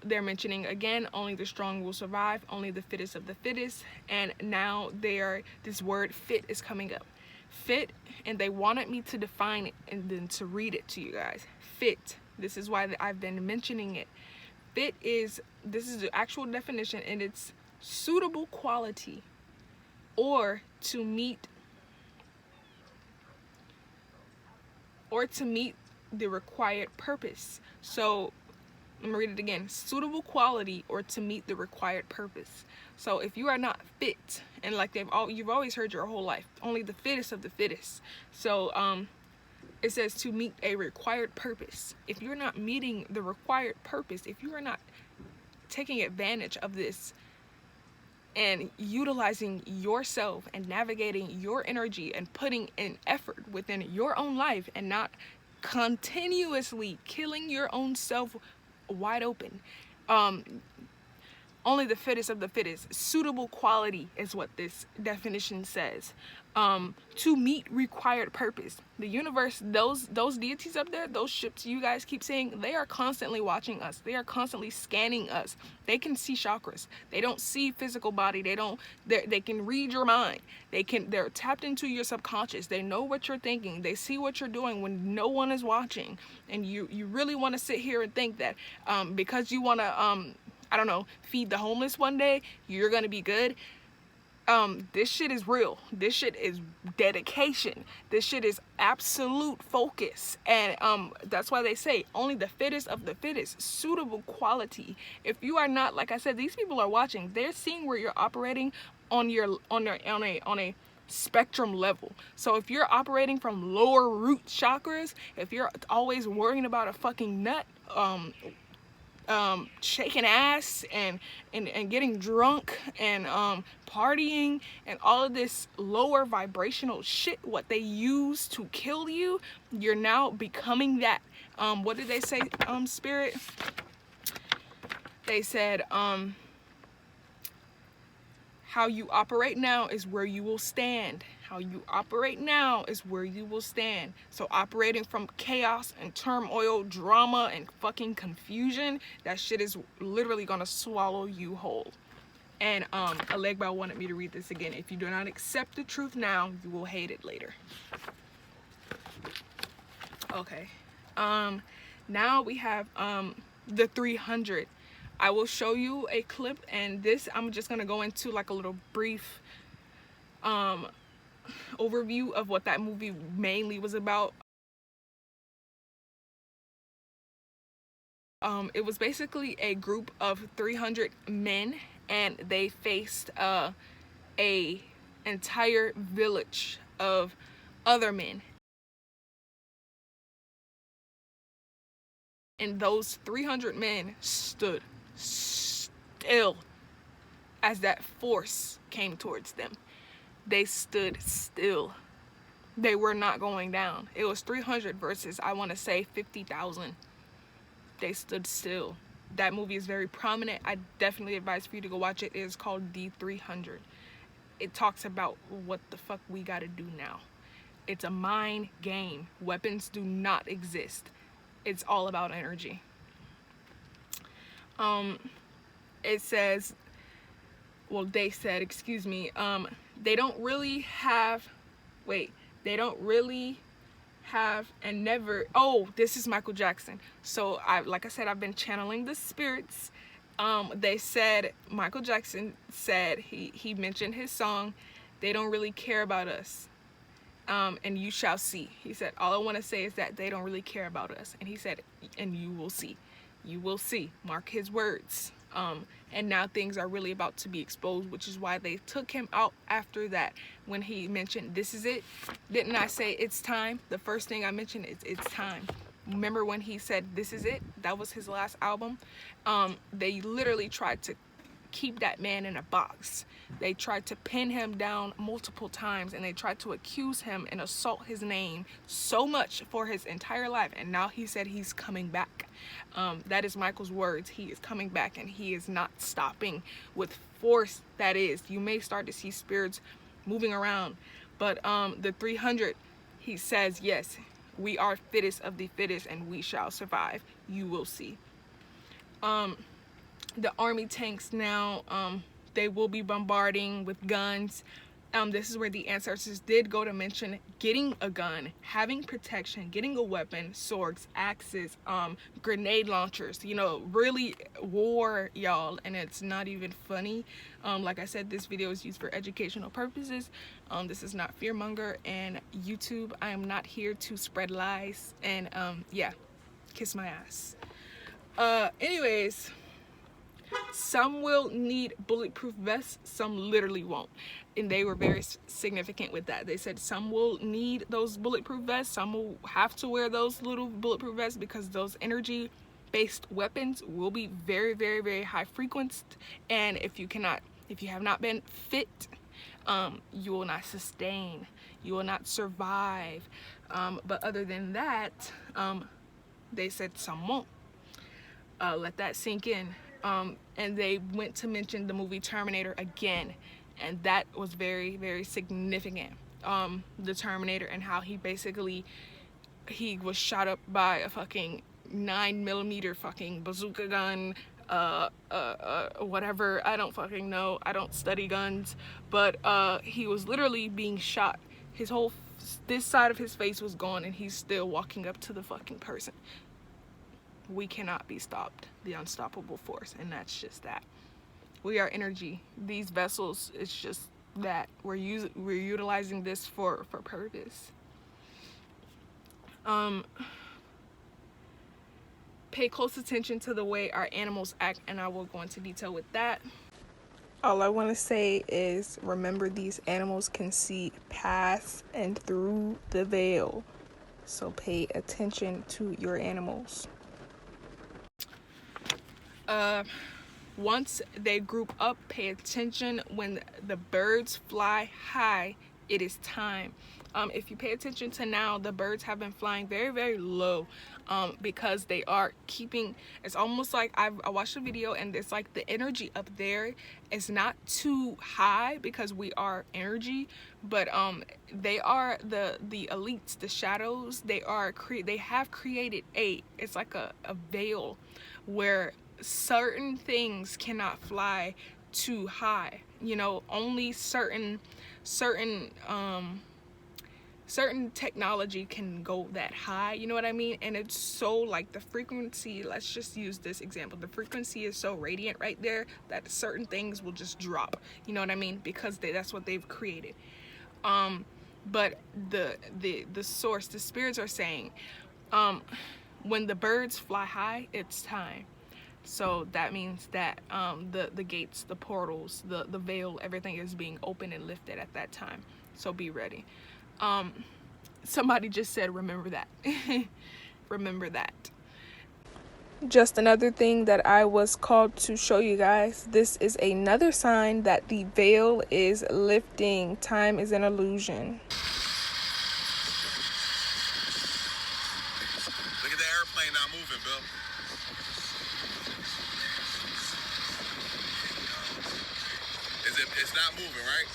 They're mentioning again, only the strong will survive, only the fittest of the fittest, and now this word fit is coming up. Fit, and they wanted me to define it and then to read it to you guys. Fit, this is why I've been mentioning it. Fit this is the actual definition, and it's suitable quality or to meet the required purpose. So let me read it again. Suitable quality or to meet the required purpose. So if you are not fit, and you've always heard your whole life, only the fittest of the fittest. So it says to meet a required purpose. If you're not meeting the required purpose, if you are not taking advantage of this and utilizing yourself and navigating your energy and putting in effort within your own life and not continuously killing your own self wide open, only the fittest of the fittest. Suitable quality is what this definition says. To meet required purpose. The universe, those deities up there, those ships you guys keep saying, they are constantly watching us. They are constantly scanning us. They can see chakras. They don't see physical body. They can read your mind. They're tapped into your subconscious. They know what you're thinking. They see what you're doing when no one is watching. And you really want to sit here and think that because you want to feed the homeless one day, you're gonna be good. This shit is real. This shit is dedication. This shit is absolute focus. And that's why they say only the fittest of the fittest. Suitable quality. If you are not, like I said, these people are watching. They're seeing where you're operating on a spectrum level. So if you're operating from lower root chakras, if you're always worrying about a fucking nut, shaking ass and getting drunk and partying and all of this lower vibrational shit, what they use to kill you, you're now becoming that. What did they say, Spirit? They said how you operate now is where you will stand. How you operate now is where you will stand. So operating from chaos and turmoil, drama and fucking confusion, that shit is literally gonna swallow you whole. And Alegba wanted me to read this again. If you do not accept the truth now, you will hate it later. Okay. Now we have the 300. I will show you a clip, and this I'm just gonna go into like a little brief overview of what that movie mainly was about. It was basically a group of 300 men, and they faced a entire village of other men. And those 300 men stood still as that force came towards them. They stood still. They were not going down. It was 300 versus, I want to say, 50,000. They stood still. That movie is very prominent. I definitely advise for you to go watch it. It is called The 300. It talks about what the fuck we gotta do now. It's a mind game. Weapons do not exist. It's all about energy. It says, well, they said, excuse me, they don't really have and never, oh, this is Michael Jackson. So like I said, I've been channeling the spirits. They said, Michael Jackson said, he mentioned his song, they don't really care about us. And you shall see. He said, all I want to say is that they don't really care about us. And he said, and you will see. You will see. Mark his words. And now things are really about to be exposed, which is why they took him out after that. When he mentioned, this is it. Didn't I say it's time? The first thing I mentioned is it's time. Remember when he said, this is it? That was his last album. They literally tried to keep that man in a box. They tried to pin him down multiple times, and they tried to accuse him and assault his name so much for his entire life. And now he said he's coming back. That is Michael's words. He is coming back, and he is not stopping with force. That is, you may start to see spirits moving around, but the 300, he says, yes, we are fittest of the fittest, and we shall survive. You will see. The army tanks now, they will be bombarding with guns. This is where the ancestors did go to mention getting a gun, having protection, getting a weapon, swords, axes, grenade launchers, you know, really war, y'all. And it's not even funny. Like I said, this video is used for educational purposes. This is not fearmonger, and YouTube, I am not here to spread lies. And yeah, kiss my ass. Anyways, some will need bulletproof vests, some literally won't. And they were very significant with that. They said some will need those bulletproof vests, some will have to wear those little bulletproof vests, because those energy based weapons will be very, very, very high frequenced. And if you have not been fit, you will not sustain, you will not survive. But other than that, they said some won't. Let that sink in. And they went to mention the movie Terminator again, and that was very, very significant. The Terminator, and how he was shot up by a fucking 9mm fucking bazooka gun, whatever, I don't fucking know, I don't study guns, but he was literally being shot. This side of his face was gone, and he's still walking up to the fucking person. We cannot be stopped. The unstoppable force, and that's just that. We are energy. These vessels, it's just that we're utilizing this for purpose. Pay close attention to the way our animals act, and I will go into detail with that. All I want to say is, remember, these animals can see past and through the veil, so pay attention to your animals. Once they group up, pay attention. When the birds fly high, it is time. If you pay attention to now, the birds have been flying very, very low, because they are keeping, it's almost like I watched a video, and it's like the energy up there is not too high, because we are energy, but they are the elites, the shadows. They have created it's like a veil where certain things cannot fly too high, you know. Only certain technology can go that high, you know what I mean? And it's so, like, the frequency, let's just use this example, the frequency is so radiant right there that certain things will just drop, you know what I mean, because that's what they've created. But the source, the spirits are saying, when the birds fly high, it's time. So that means that the gates, the portals, the veil, everything is being opened and lifted at that time. So be ready. Somebody just said, remember that. Remember that. Just another thing that I was called to show you guys. This is another sign that the veil is lifting. Time is an illusion. Look at the airplane not moving, Bill. It's not moving, right?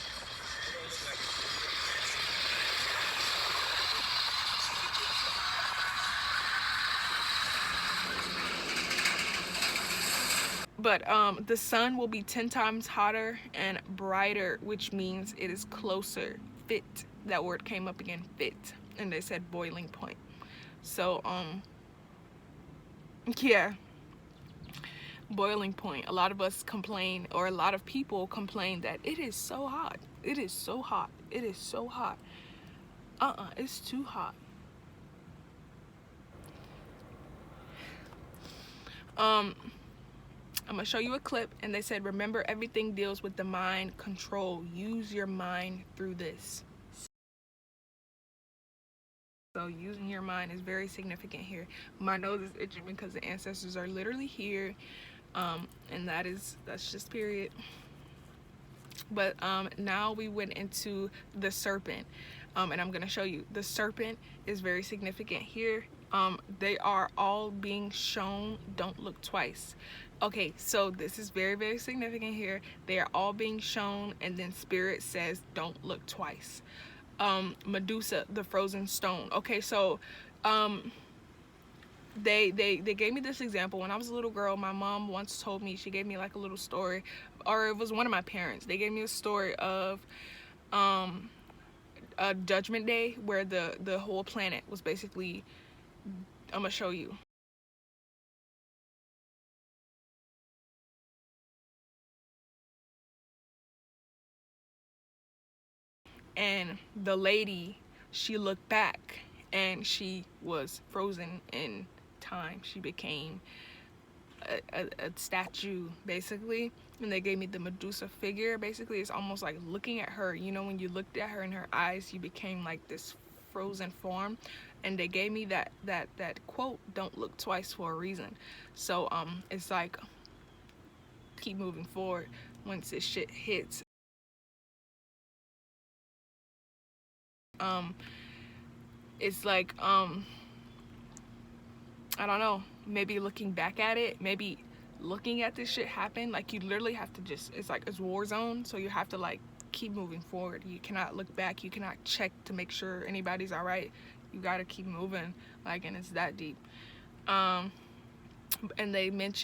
But the sun will be 10 times hotter and brighter, which means it is closer. Fit. That word came up again, fit. And they said boiling point. So, yeah. Boiling point. A lot of us complain, or a lot of people complain that it is so hot. It is so hot. It is so hot. It's too hot. I'm gonna show you a clip, and they said, remember, everything deals with the mind control. Use your mind through this. So using your mind is very significant here. My nose is itching because the ancestors are literally here, and that's just period. But now we went into the serpent, and I'm gonna show you. The serpent is very significant here. They are all being shown, don't look twice. Okay, so this is very, very significant here. They are all being shown, and then spirit says don't look twice. Medusa, the frozen stone. Okay, so they gave me this example when I was a little girl. My mom once told me, she gave me like a little story, or it was one of my parents. They gave me a story of a Judgment Day where the whole planet was basically, I'm gonna show you. And the lady, she looked back and she was frozen in time. She became a statue, basically. And they gave me the Medusa figure. Basically, it's almost like looking at her, you know, when you looked at her in her eyes, you became like this frozen form. And they gave me that quote, don't look twice, for a reason. So it's like, keep moving forward once this shit hits. It's like I don't know, maybe looking back at it, maybe looking at this shit happen, like you literally have to just, it's like it's war zone, so you have to like keep moving forward. You cannot look back, you cannot check to make sure anybody's all right. You gotta keep moving, like, and it's that deep. And they went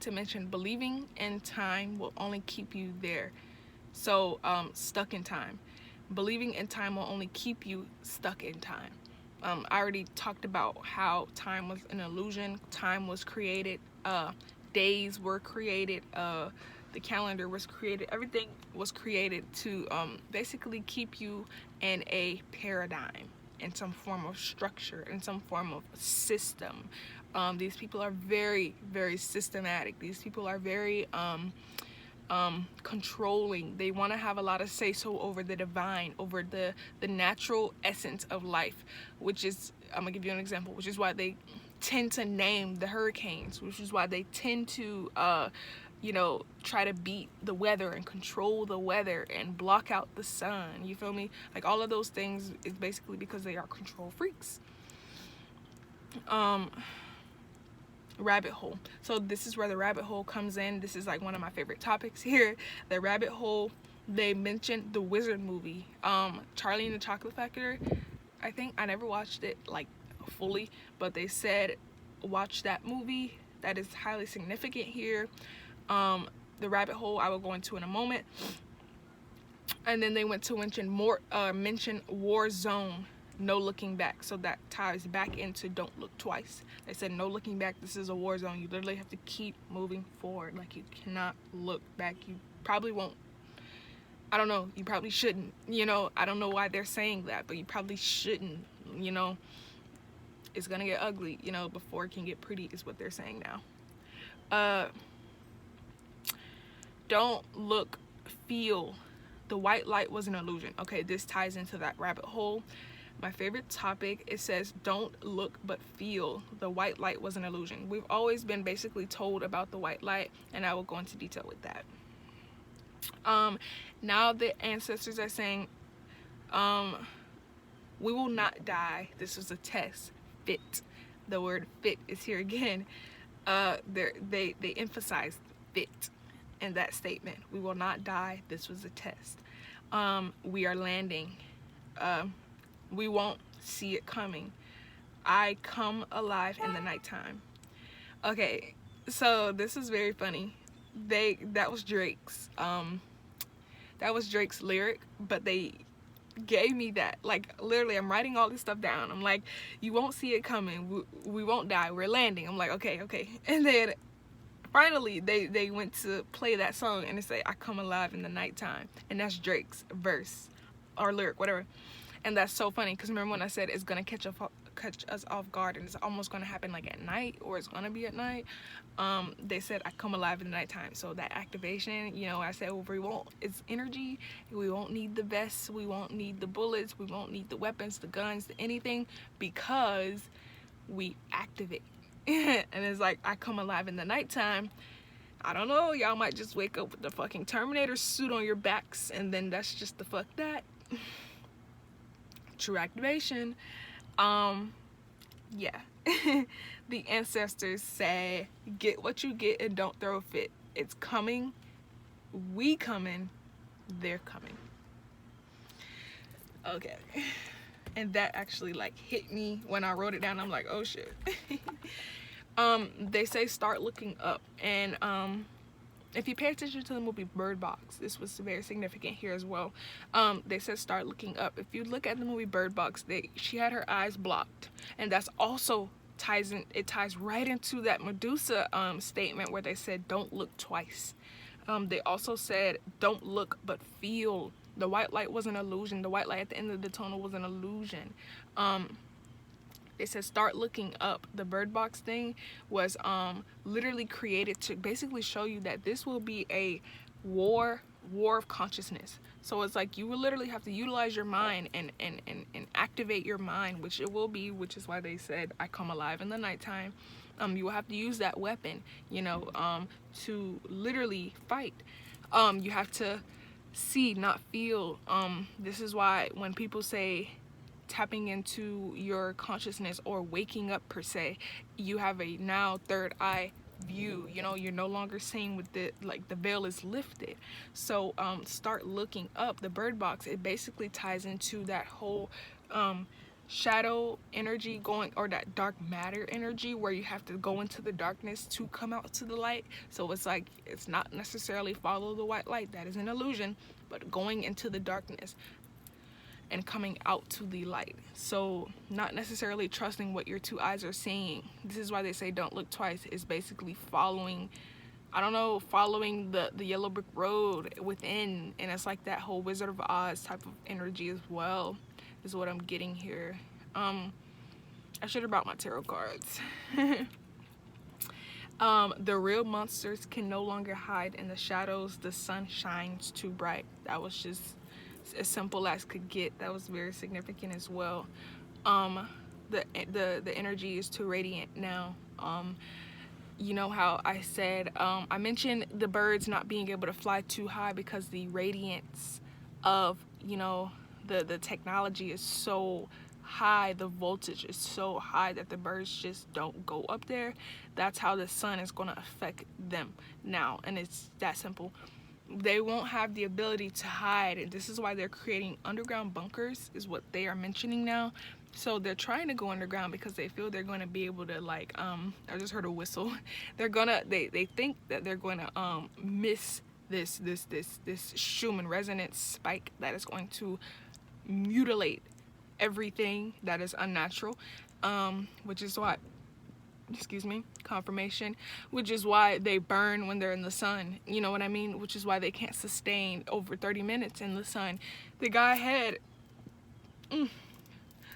to mention believing in time will only keep you there. So stuck in time. Believing in time will only keep you stuck in time. I already talked about how time was an illusion. Time was created. Days were created. The calendar was created. Everything was created to basically keep you in a paradigm, in some form of structure, in some form of system. These people are very, very systematic. These people are very controlling. They want to have a lot of say-so over the divine, over the natural essence of life, which is, I'm gonna give you an example, which is why they tend to name the hurricanes, which is why they tend to try to beat the weather and control the weather and block out the sun. You feel me? Like, all of those things is basically because they are control freaks. Rabbit hole. So this is where the rabbit hole comes in. This is like one of my favorite topics here. The rabbit hole. They mentioned the Wizard movie, Charlie and the Chocolate Factory. I think I never watched it like fully, but they said watch that movie. That is highly significant here. The rabbit hole I will go into in a moment. And then they went to mention war zone. No looking back. So that ties back into don't look twice. They said no looking back. This is a war zone. You literally have to keep moving forward. Like, you cannot look back. You probably won't. I don't know. You probably shouldn't. I don't know why they're saying that, but you probably shouldn't. It's gonna get ugly, before it can get pretty, is what they're saying now. Don't look, feel. The the white light was an illusion. Okay, this ties into that rabbit hole. My favorite topic, it says, don't look but feel. The white light was an illusion. We've always been basically told about the white light, and I will go into detail with that. Now the ancestors are saying, we will not die. This was a test. Fit. The word fit is here again. They emphasized fit in that statement. We will not die. This was a test. We are landing. We won't see it coming. I come alive in the nighttime. Okay, so this is very funny. That was Drake's lyric, but they gave me that, like, literally I'm writing all this stuff down. I'm like, you won't see it coming, we won't die, we're landing. I'm like, okay. And then finally they went to play that song and they say, I come alive in the nighttime, and that's Drake's verse or lyric, whatever. And that's so funny, because remember when I said it's gonna catch us off guard, and it's almost gonna happen like at night, or it's gonna be at night. They said I come alive in the nighttime. So that activation, you know, I said, well, we won't, it's energy, we won't need the vests, we won't need the bullets, we won't need the weapons, the guns, anything, because we activate. And it's like, I come alive in the nighttime. I don't know, y'all might just wake up with the fucking Terminator suit on your backs, and then that's just the fuck that. True activation. Yeah. The ancestors say, get what you get and don't throw a fit. It's coming, we coming, they're coming. Okay. And that actually like hit me when I wrote it down. I'm like, oh shit. They say start looking up, and if you pay attention to the movie Bird Box, this was very significant here as well. They said start looking up. If you look at the movie Bird Box, she had her eyes blocked, and that's also ties right into that Medusa statement where they said don't look twice. They also said don't look but feel. The white light was an illusion. The white light at the end of the tunnel was an illusion. They said start looking up. The Bird Box thing was literally created to basically show you that this will be a war of consciousness. So it's like you will literally have to utilize your mind and activate your mind, which it will be, which is why they said I come alive in the nighttime. You will have to use that weapon, you know, to literally fight. You have to see, not feel. This is why when people say tapping into your consciousness or waking up per se, you have a now third eye view. You know, you're no longer seeing with the, like, the veil is lifted. So start looking up. The Bird Box, it basically ties into that whole shadow energy going, or that dark matter energy where you have to go into the darkness to come out to the light. So it's like, it's not necessarily follow the white light, that is an illusion, but going into the darkness and coming out to the light. So not necessarily trusting what your two eyes are seeing. This is why they say don't look twice. Is basically following, I don't know, following the yellow brick road within. And it's like that whole Wizard of Oz type of energy as well, is what I'm getting here. I should have brought my tarot cards. The real monsters can no longer hide in the shadows. The sun shines too bright. That was just as simple as could get. That was very significant as well. The energy is too radiant now. You know how I said, I mentioned the birds not being able to fly too high because the radiance of, you know, the technology is so high, the voltage is so high that the birds just don't go up there. That's how the sun is going to affect them now, and it's that simple. They won't have the ability to hide, and this is why they're creating underground bunkers, is what they are mentioning now. So they're trying to go underground because they feel they're going to be able to, like, I just heard a whistle. They think that they're going to miss this Schumann resonance spike that is going to mutilate everything that is unnatural, which is why, excuse me, confirmation, which is why they burn when they're in the sun, you know what I mean, which is why they can't sustain over 30 minutes in the sun. The guy had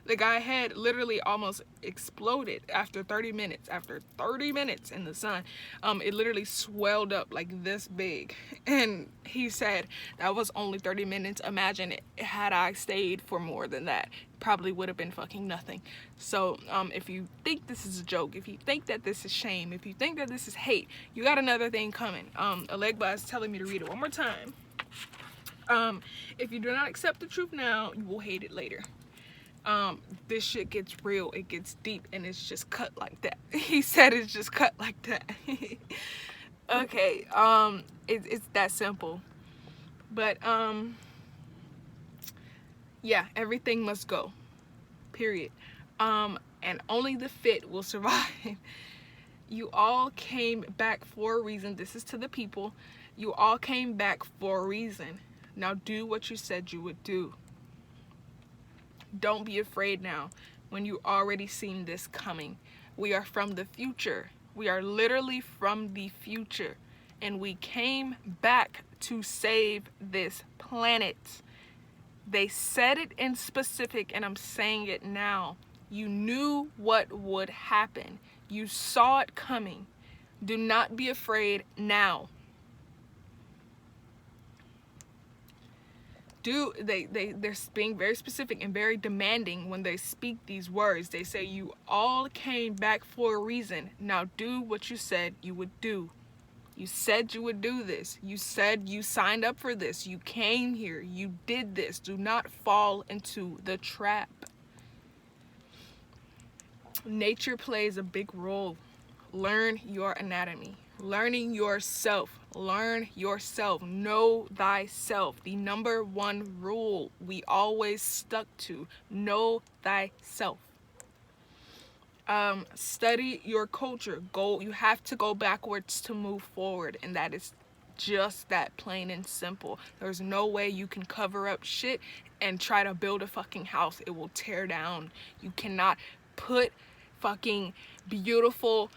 The guy's head literally almost exploded after 30 minutes. After 30 minutes in the sun, it literally swelled up like this big. And he said that was only 30 minutes. Imagine it, had I stayed for more than that, probably would have been fucking nothing. So if you think this is a joke, if you think that this is shame, if you think that this is hate, you got another thing coming. Alegba is telling me to read it one more time. If you do not accept the truth now, you will hate it later. This shit gets real, it gets deep, and it's just cut like that. He said it's just cut like that. Okay, it's that simple. But yeah, everything must go, period. And only the fit will survive. You all came back for a reason. This is to the people. You all came back for a reason. Now do what you said you would do. Don't be afraid now when you already seen this coming. We are from the future. We are literally from the future. And we came back to save this planet. They said it in specific, and I'm saying it now. You knew what would happen. You saw it coming. Do not be afraid now. They're being very specific and very demanding when they speak these words. They say you all came back for a reason. Now do what you said you would do. You said you would do this. You said you signed up for this. You came here. You did this. Do not fall into the trap. Nature plays a big role. Learn your anatomy. Learning yourself. Learn yourself. Know thyself. The number one rule we always stuck to. Know thyself. Study your culture. You have to go backwards to move forward, and that is just that, plain and simple. There's no way you can cover up shit and try to build a fucking house. It will tear down. You cannot put fucking beautiful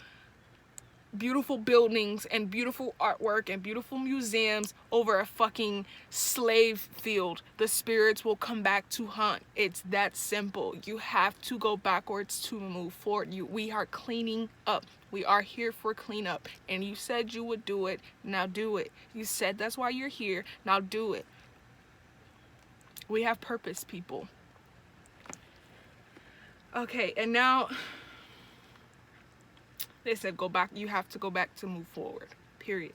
buildings and beautiful artwork and beautiful museums over a fucking slave field. The spirits will come back to hunt. It's that simple. You have to go backwards to move forward. We are cleaning up. We are here for cleanup. And you said you would do it. Now do it. You said that's why you're here. Now do it. We have purpose, people. Okay, and now they said go back. You have to go back to move forward, period.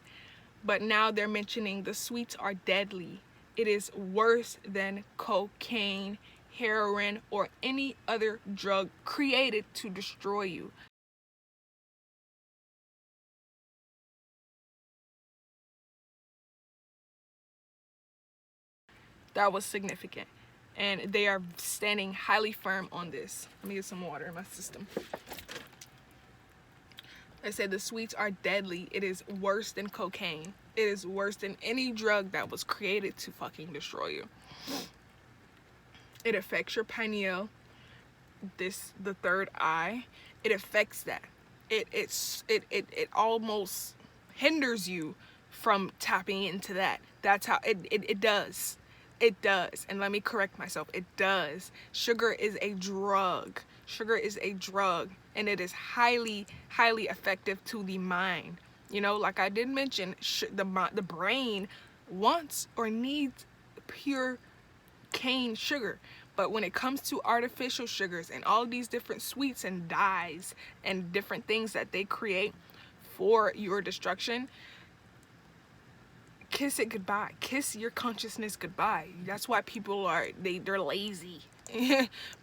But now they're mentioning the sweets are deadly. It is worse than cocaine, heroin, or any other drug created to destroy you. That was significant. And they are standing highly firm on this. Let me get some water in my system. I said the sweets are deadly. It is worse than cocaine. It is worse than any drug that was created to fucking destroy you. It affects your pineal, the third eye. It affects that. It almost hinders you from tapping into that. That's how it does. It does. And let me correct myself. It does. Sugar is a drug. Sugar is a drug, and it is highly, highly effective to the mind. You know, like I did mention, the brain wants or needs pure cane sugar. But when it comes to artificial sugars and all these different sweets and dyes and different things that they create for your destruction, kiss it goodbye. Kiss your consciousness goodbye. That's why people they're lazy.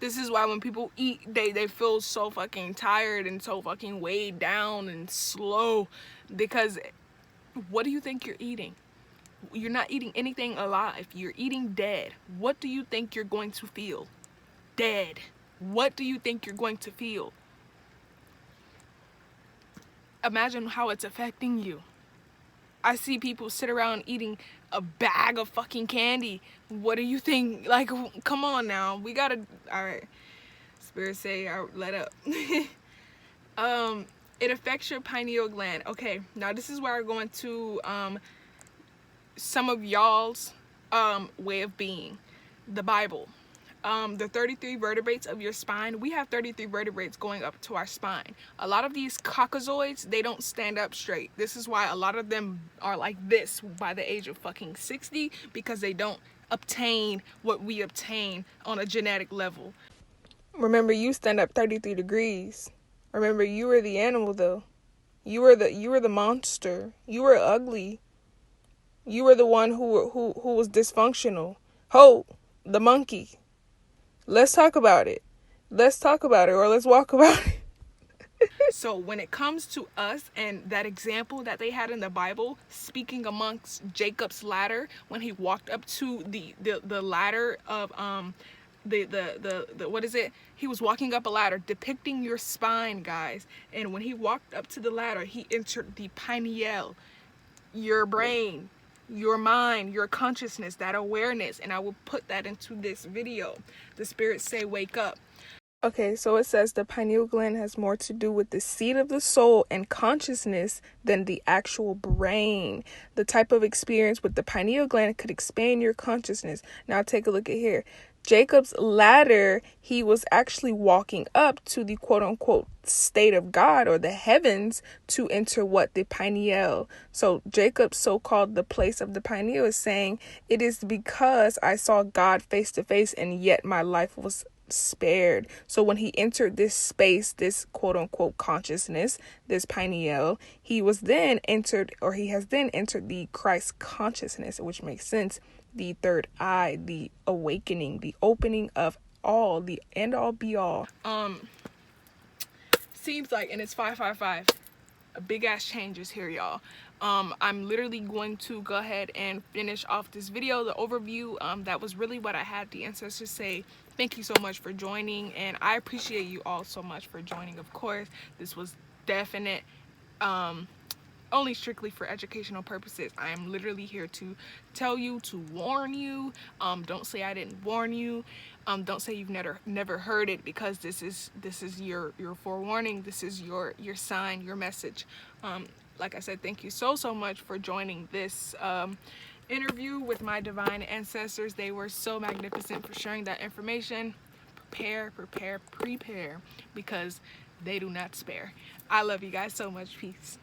This is why when people eat, they feel so fucking tired and so fucking weighed down and slow. Because what do you think you're eating? You're not eating anything alive. You're eating dead. What do you think you're going to feel? Dead. What do you think you're going to feel? Imagine how it's affecting you. I see people sit around eating a bag of fucking candy. What do you think? Like, come on now. We gotta, all right. Spirit say, let up. It affects your pineal gland. Okay, now this is where we're going to some of y'all's way of being. The Bible. the 33 vertebrates of your spine, we have 33 vertebrates going up to our spine. A lot of these caucasoids, they don't stand up straight. This is why a lot of them are like this by the age of fucking 60, because they don't obtain what we obtain on a genetic level. Remember, you stand up 33 degrees. Remember, you were the animal though. You were the monster. You were ugly. You were the one who was dysfunctional. Ho, the monkey. Let's talk about it. Let's talk about it, or let's walk about it. So when it comes to us and that example that they had in the Bible, speaking amongst Jacob's ladder, when he walked up to the ladder of the what is it? He was walking up a ladder, depicting your spine, guys. And when he walked up to the ladder, he entered the pineal, your brain, your mind, your consciousness, that awareness. And I will put that into this video. The spirits say, wake up. Okay, so it says the pineal gland has more to do with the seat of the soul and consciousness than the actual brain. The type of experience with the pineal gland could expand your consciousness. Now take a look at here. Jacob's ladder, he was actually walking up to the quote-unquote state of God or the heavens to enter what? The pineal. So Jacob's so-called the place of the pineal is saying, it is because I saw God face to face and yet my life was spared. So when he entered this space, this quote-unquote consciousness, this pineal, he has then entered the Christ consciousness, which makes sense. The third eye, the awakening, the opening of all, the end all be all. Seems like, and it's 555. A big ass changes here, y'all. I'm literally going to go ahead and finish off this video, the overview. That was really what I had the ancestors say. Thank you so much for joining, and I appreciate you all so much for joining. Of course, this was definite, only strictly for educational purposes. I am literally here to tell you, to warn you. Don't say I didn't warn you. Don't say you've never heard it, because this is your forewarning. This is your sign, your message. Like I said, thank you so much for joining this interview with my divine ancestors. They were so magnificent for sharing that information. Prepare, because they do not spare. I love you guys so much. Peace.